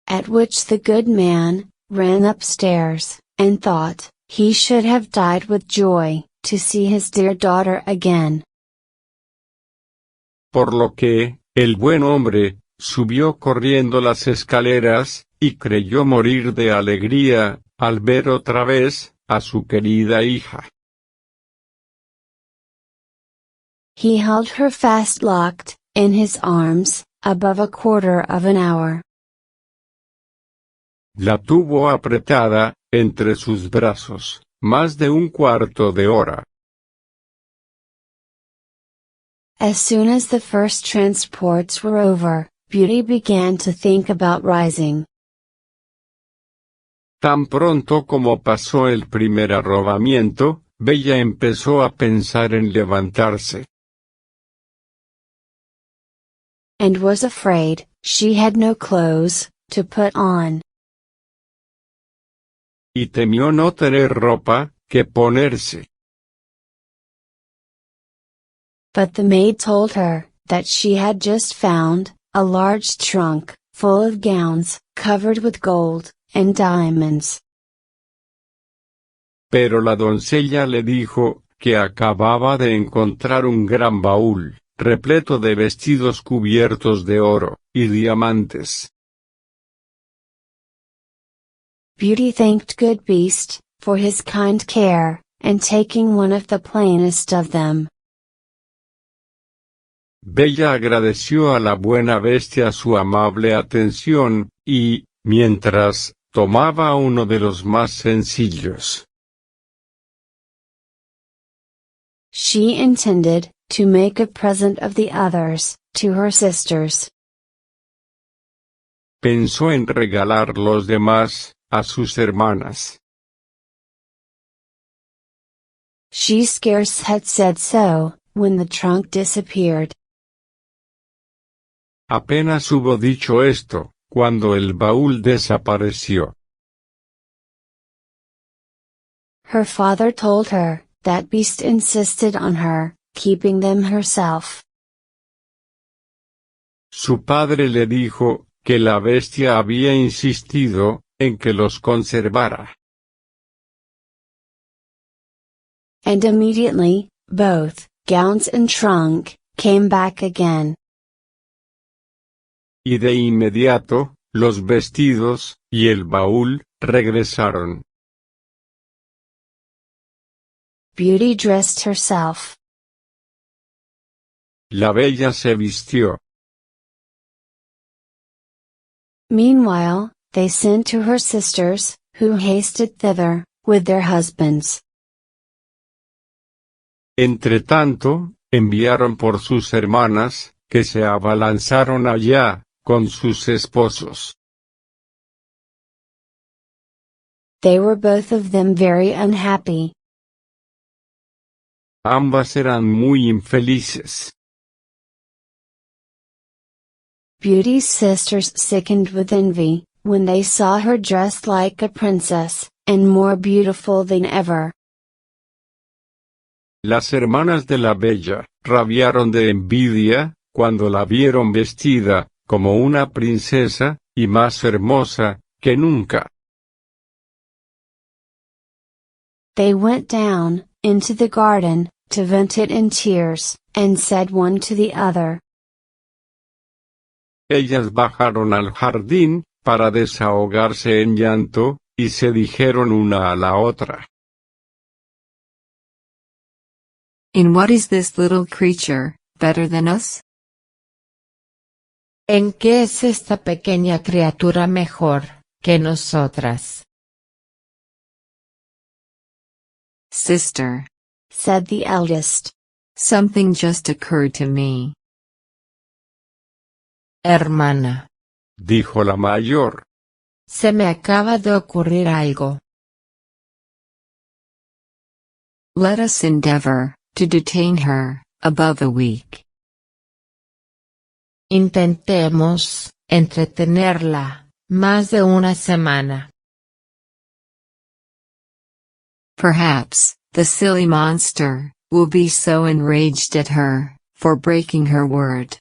At which the good man ran upstairs, and thought he should have died with joy to see his dear daughter again. Por lo que, el buen hombre, subió corriendo las escaleras, y creyó morir de alegría, al ver otra vez, a su querida hija. He held her fast locked, in his arms, above a quarter of an hour. La tuvo apretada, entre sus brazos, más de un cuarto de hora. As soon as the first transports were over, Beauty began to think about rising. Tan pronto como pasó el primer arrobamiento, Bella empezó a pensar en levantarse. And was afraid, she had no clothes to put on. Y temió no tener ropa, que ponerse. But the maid told her, that she had just found a large trunk, full of gowns, covered with gold, and diamonds. Pero la doncella le dijo, que acababa de encontrar un gran baúl, repleto de vestidos cubiertos de oro y diamantes. Beauty thanked Good Beast for his kind care, and taking one of the plainest of them. Bella agradeció a la buena bestia su amable atención, y, mientras, tomaba uno de los más sencillos. She intended to make a present of the others to her sisters. Pensó en regalar los demás a sus hermanas. She scarce had said so, when the trunk disappeared. Apenas hubo dicho esto, cuando el baúl desapareció. Her father told her that Beast insisted on her keeping them herself. Su padre le dijo que la bestia había insistido en que los conservara. And immediately, both gowns and trunk came back again. Y de inmediato, los vestidos y el baúl regresaron. Beauty dressed herself. La bella se vistió. Meanwhile, they sent to her sisters, who hasted thither, with their husbands. Entretanto, enviaron por sus hermanas, que se abalanzaron allá, con sus esposos. They were both of them very unhappy. Ambas eran muy infelices. Beauty's sisters sickened with envy, when they saw her dressed like a princess, and more beautiful than ever. Las hermanas de la bella, rabiaron de envidia, cuando la vieron vestida, como una princesa, y más hermosa, que nunca. They went down into the garden, to vent it in tears, and said one to the other. Ellas bajaron al jardín, para desahogarse en llanto, y se dijeron una a la otra. In what is this little creature better than us? ¿En qué es esta pequeña criatura mejor que nosotras? Sister, said the eldest. Something just occurred to me. Hermana, dijo la mayor. Se me acaba de ocurrir algo. Let us endeavor to detain her above a week. Intentemos entretenerla más de una semana. Perhaps the silly monster will be so enraged at her for breaking her word.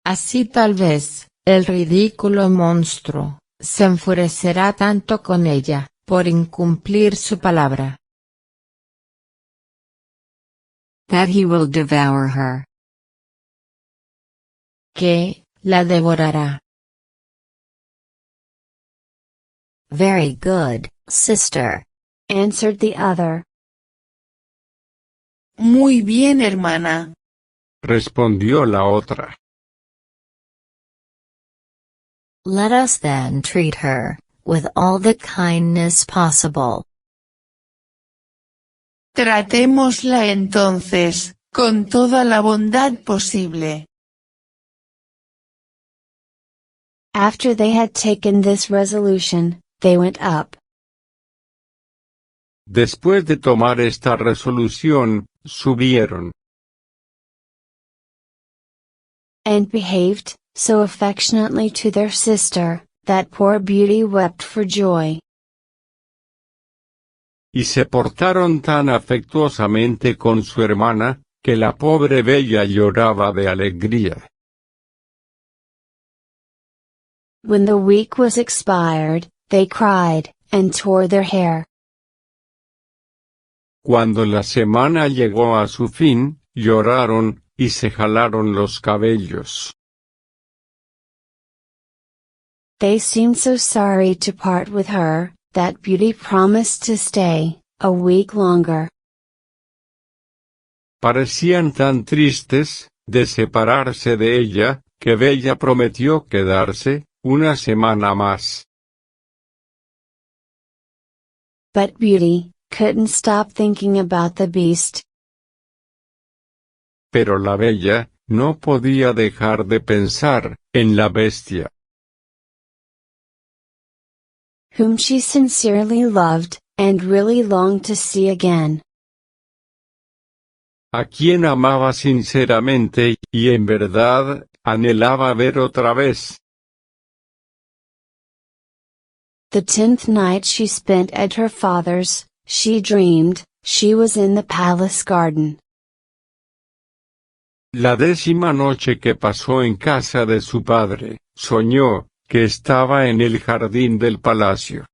Así tal vez, el ridículo monstruo se enfurecerá tanto con ella, por incumplir su palabra, that he will devour her. Que la devorará. Very good, sister, answered the other. Muy bien, hermana, respondió la otra. Let us then treat her with all the kindness possible. Tratémosla entonces, con toda la bondad posible. After they had taken this resolution, they went up. Después de tomar esta resolución, subieron. And behaved so affectionately to their sister, that poor Beauty wept for joy. Y se portaron tan afectuosamente con su hermana, que la pobre bella lloraba de alegría. When the week was expired, they cried, and tore their hair. Cuando la semana llegó a su fin, lloraron, y se jalaron los cabellos. They seemed so sorry to part with her, that Beauty promised to stay a week longer. Parecían tan tristes de separarse de ella, que Bella prometió quedarse una semana más. But Beauty couldn't stop thinking about the beast. Pero la Bella no podía dejar de pensar en la bestia, whom she sincerely loved, and really longed to see again. a quien amaba sinceramente, y en verdad, anhelaba ver otra vez. The 10th night she spent at her father's, she dreamed she was in the palace garden. La 10ª noche que pasó en casa de su padre, soñó que estaba en el jardín del palacio.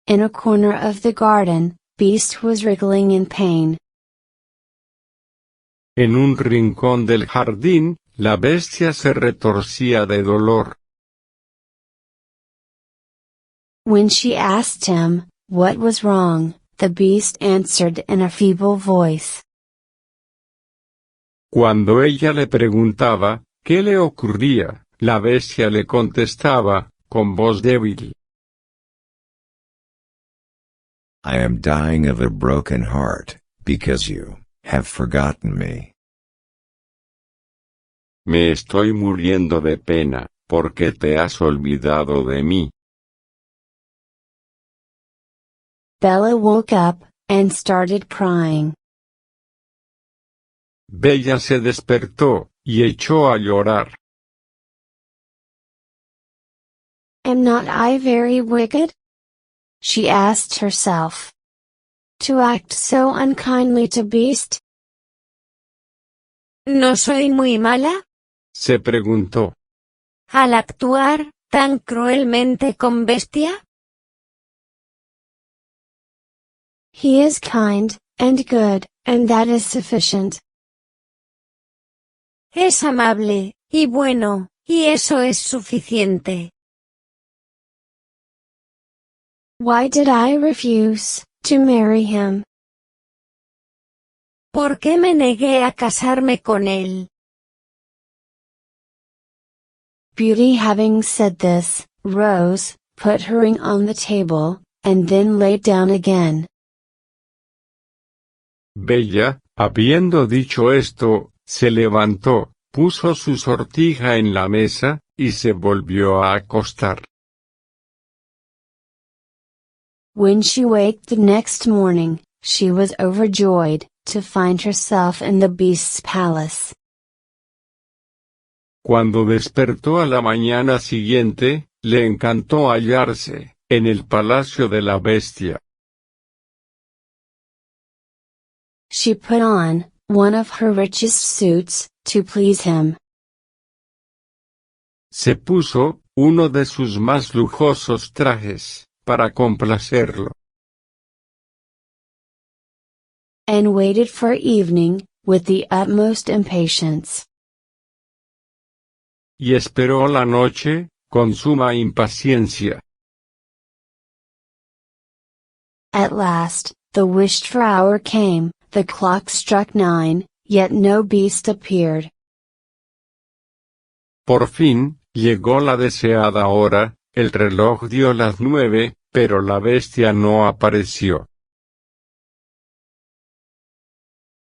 In a corner of the garden, Beast was wriggling in pain. En un rincón del jardín, la bestia se retorcía de dolor. When she asked him what was wrong, the beast answered in a feeble voice. Cuando ella le preguntaba qué le ocurría, la bestia le contestaba con voz débil. I am dying of a broken heart, because you have forgotten me. Me estoy muriendo de pena, porque te has olvidado de mí. Bella woke up, and started crying. Bella se despertó, y echó a llorar. Am not I very wicked? She asked herself. To act so unkindly to Beast? ¿No soy muy mala? Se preguntó. ¿Al actuar tan cruelmente con Bestia? He is kind, and good, and that is sufficient. Es amable, y bueno, y eso es suficiente. Why did I refuse to marry him? ¿Por qué me negué a casarme con él? Beauty, having said this, rose, put her ring on the table, and then lay down again. Bella, habiendo dicho esto, se levantó, puso su sortija en la mesa, y se volvió a acostar. When she waked the next morning, she was overjoyed to find herself in the beast's palace. Cuando despertó a la mañana siguiente, le encantó hallarse en el palacio de la bestia. She put on one of her richest suits to please him. Se puso uno de sus más lujosos trajes para complacerlo. And waited for evening with the utmost impatience. Y esperó la noche con suma impaciencia. At last, the wished-for hour came, the clock struck 9, yet no beast appeared. Por fin, llegó la deseada hora, el reloj dio las 9, pero la bestia no apareció.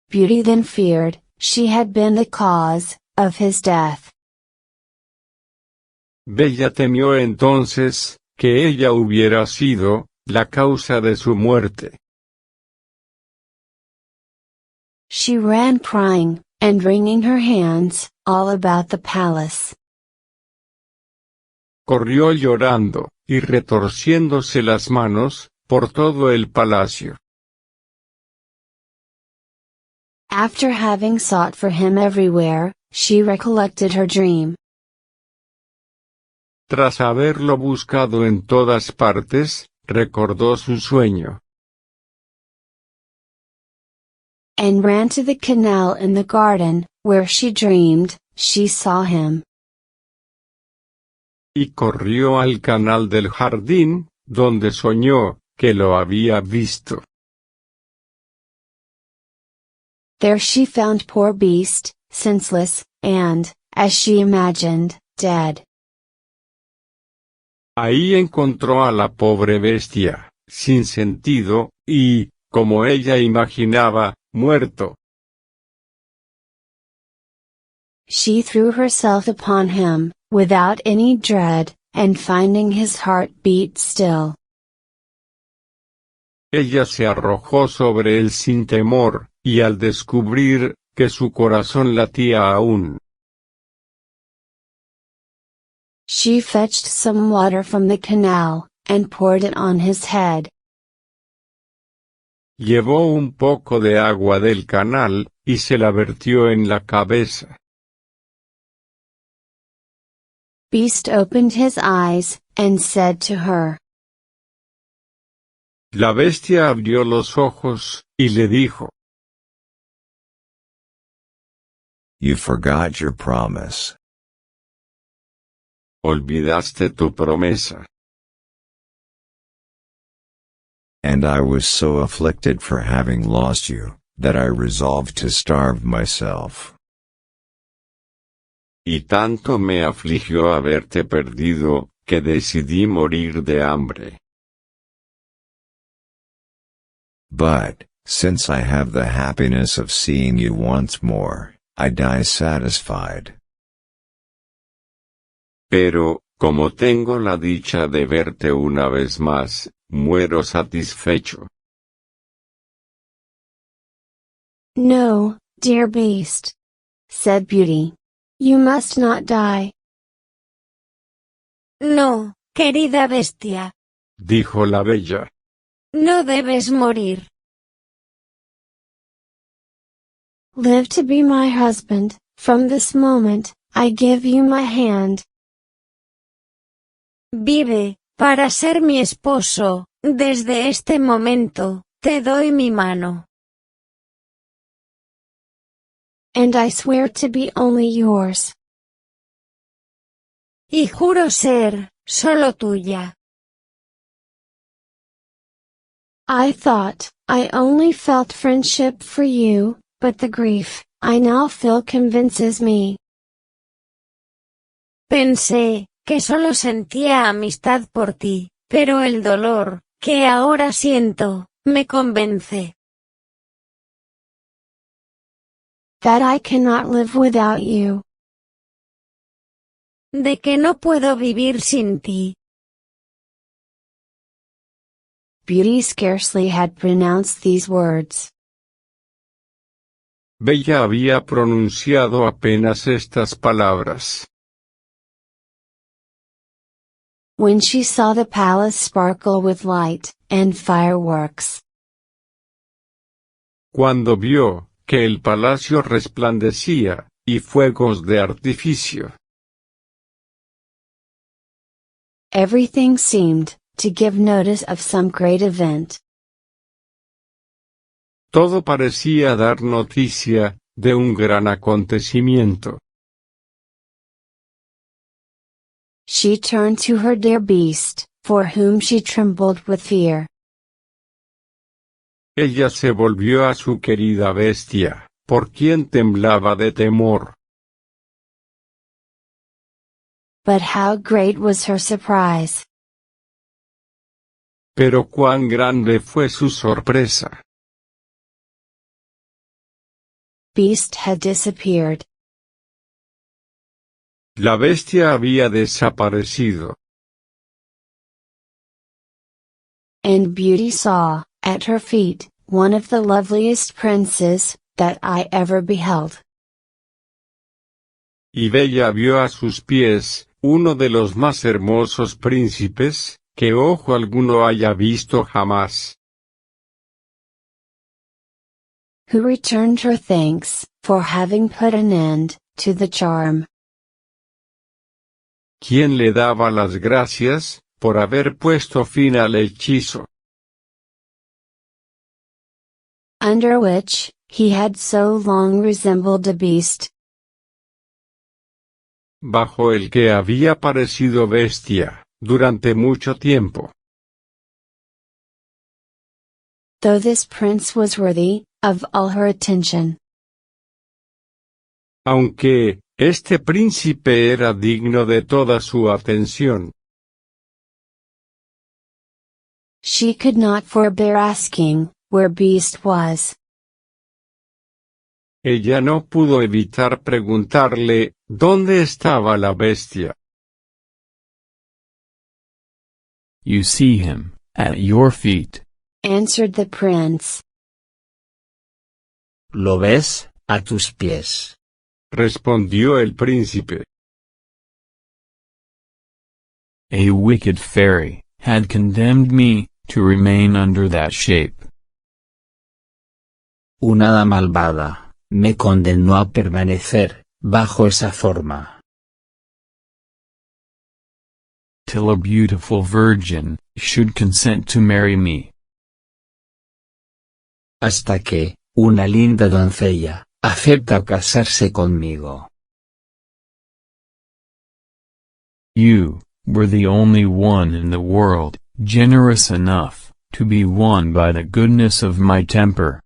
Beauty then feared she had been the cause of his death. Bella temió entonces que ella hubiera sido la causa de su muerte. She ran crying, and wringing her hands, all about the palace. Corrió llorando, y retorciéndose las manos, por todo el palacio. After having sought for him everywhere, she recollected her dream. Tras haberlo buscado en todas partes, recordó su sueño. and ran to the canal in the garden, where she dreamed she saw him. Y corrió al canal del jardín, donde soñó que lo había visto. There she found poor Beast, senseless, and, as she imagined, dead. Ahí encontró a la pobre bestia, sin sentido, y, como ella imaginaba, muerto. She threw herself upon him, without any dread, and finding his heart beat still. Ella se arrojó sobre él sin temor, y al descubrir que su corazón latía aún. She fetched some water from the canal, and poured it on his head. Llevó un poco de agua del canal, y se la vertió en la cabeza. Beast opened his eyes, and said to her. La bestia abrió los ojos, y le dijo. You forgot your promise. Olvidaste tu promesa. And I was so afflicted for having lost you, that I resolved to starve myself. Y tanto me afligió haberte perdido, que decidí morir de hambre. But, since I have the happiness of seeing you once more, I die satisfied. Pero, como tengo la dicha de verte una vez más, muero satisfecho. No, dear Beast, said Beauty. You must not die. No, querida bestia. Dijo la bella. No debes morir. Live to be my husband, from this moment, I give you my hand. Vive, para ser mi esposo, desde este momento, te doy mi mano. And I swear to be only yours. Y juro ser, solo tuya. I thought, I only felt friendship for you, but the grief, I now feel convinces me. Pensé, que solo sentía amistad por ti, pero el dolor, que ahora siento, me convence. That I cannot live without you. De que no puedo vivir sin ti. Beauty scarcely had pronounced these words. Bella había pronunciado apenas estas palabras. When she saw the palace sparkle with light, and fireworks. Cuando vio que el palacio resplandecía, y fuegos de artificio. Everything seemed to give notice of some great event. Todo parecía dar noticia de un gran acontecimiento. She turned to her dear Beast, for whom she trembled with fear. Ella se volvió a su querida bestia, por quien temblaba de temor. But how great was her surprise. Pero cuán grande fue su sorpresa. Beast had disappeared. La bestia había desaparecido. And Beauty saw, at her feet, one of the loveliest princes that I ever beheld. Y Bella vio a sus pies, uno de los más hermosos príncipes, que ojo alguno haya visto jamás. Who returned her thanks, for having put an end, to the charm. Quien le daba las gracias, por haber puesto fin al hechizo. Under which, he had so long resembled a beast. Bajo el que había parecido bestia, durante mucho tiempo. Though this prince was worthy of all her attention. Aunque este príncipe era digno de toda su atención. She could not forbear asking where Beast was. Ella no pudo evitar preguntarle, ¿dónde estaba la bestia? You see him, at your feet. Answered the prince. ¿Lo ves, a tus pies? Respondió el príncipe. A wicked fairy had condemned me to remain under that shape. Una hada malvada me condenó a permanecer bajo esa forma. Till a beautiful virgin should consent to marry me. Hasta que una linda doncella acepta casarse conmigo. You were the only one in the world generous enough to be won by the goodness of my temper.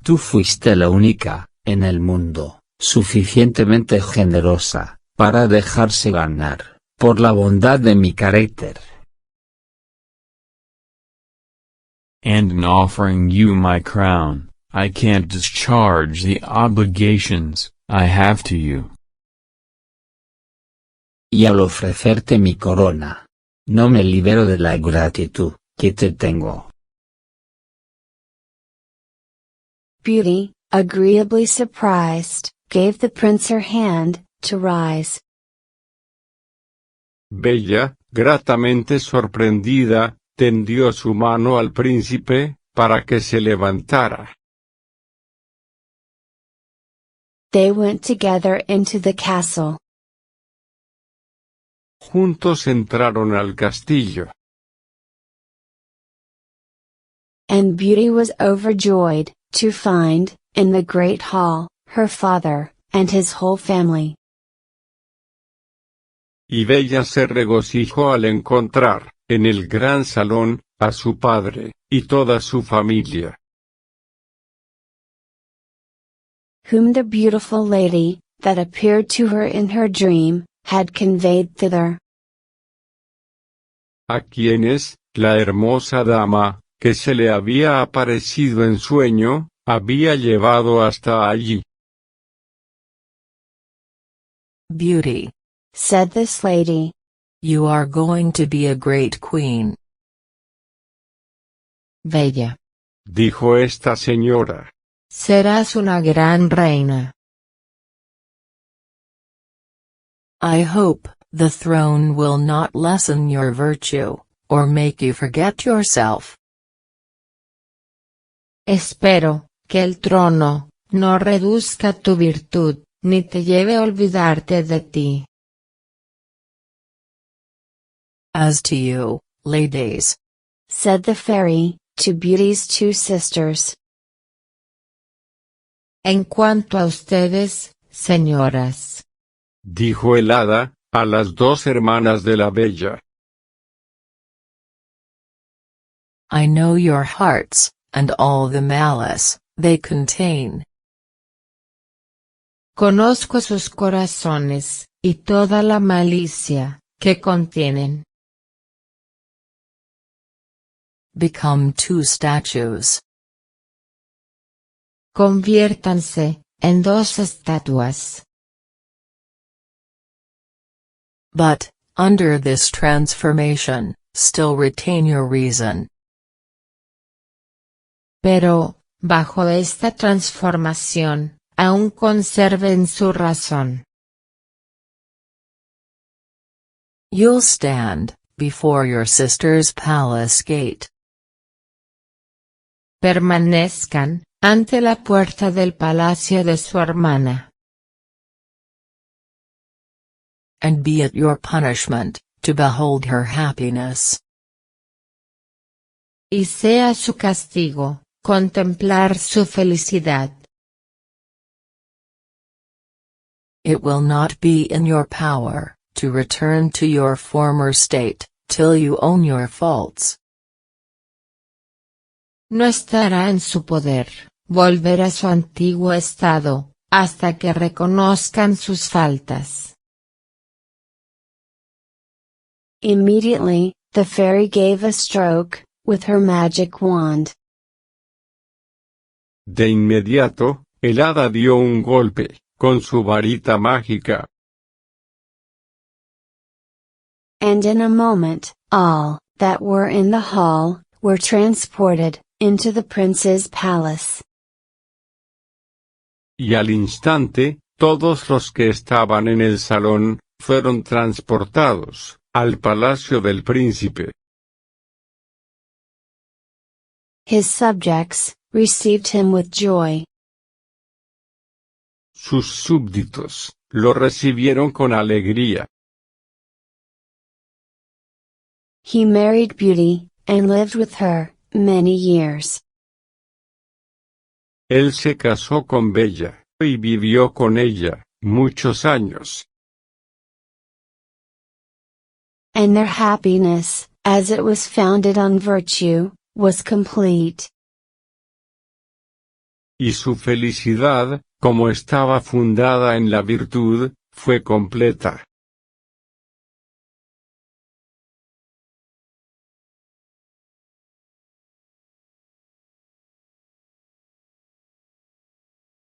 Tú fuiste la única, en el mundo, suficientemente generosa, para dejarse ganar, por la bondad de mi carácter. And in offering you my crown, I can't discharge the obligations I have to you. Y al ofrecerte mi corona, no me libero de la gratitud que te tengo. Beauty, agreeably surprised, gave the prince her hand, to rise. Bella, gratamente sorprendida, tendió su mano al príncipe, para que se levantara. They went together into the castle. Juntos entraron al castillo. And Beauty was overjoyed to find, in the great hall, her father, and his whole family. Y Bella se regocijó al encontrar, en el gran salón, a su padre, y toda su familia. Whom the beautiful lady, that appeared to her in her dream, had conveyed thither. A quienes, la hermosa dama, que se le había aparecido en sueño, había llevado hasta allí. Beauty, said this lady, you are going to be a great queen. Bella, Dijo esta señora. serás una gran reina. I hope the throne will not lessen your virtue, or make you forget yourself. Espero que el trono no reduzca tu virtud, ni te lleve a olvidarte de ti. As to you, ladies, said the fairy, to Beauty's two sisters. En cuanto a ustedes, señoras, Dijo el hada, a las dos hermanas de la bella. I know your hearts, and all the malice they contain. conozco sus corazones, y toda la malicia que contienen. Become two statues. Conviértanse en dos estatuas. But, under this transformation, still retain your reason. Pero, bajo esta transformación, aún conserven su razón. You'll stand before your sister's palace gate. Permanezcan ante la puerta del palacio de su hermana. And be it your punishment, to behold her happiness. Y sea su castigo, contemplar su felicidad. It will not be in your power to return to your former state till you own your faults. No estará en su poder volver a su antiguo estado hasta que reconozcan sus faltas. Immediately, the fairy gave a stroke with her magic wand. De inmediato, el hada dio un golpe con su varita mágica. And in a moment, all that were in the hall were transported into the prince's palace. Y al instante, todos los que estaban en el salón fueron transportados al palacio del príncipe. His subjects received him with joy. Sus súbditos lo recibieron con alegría. He married Beauty, and lived with her many years. Él se casó con Bella, y vivió con ella muchos años. And their happiness, as it was founded on virtue, was complete. Y su felicidad, como estaba fundada en la virtud, fue completa.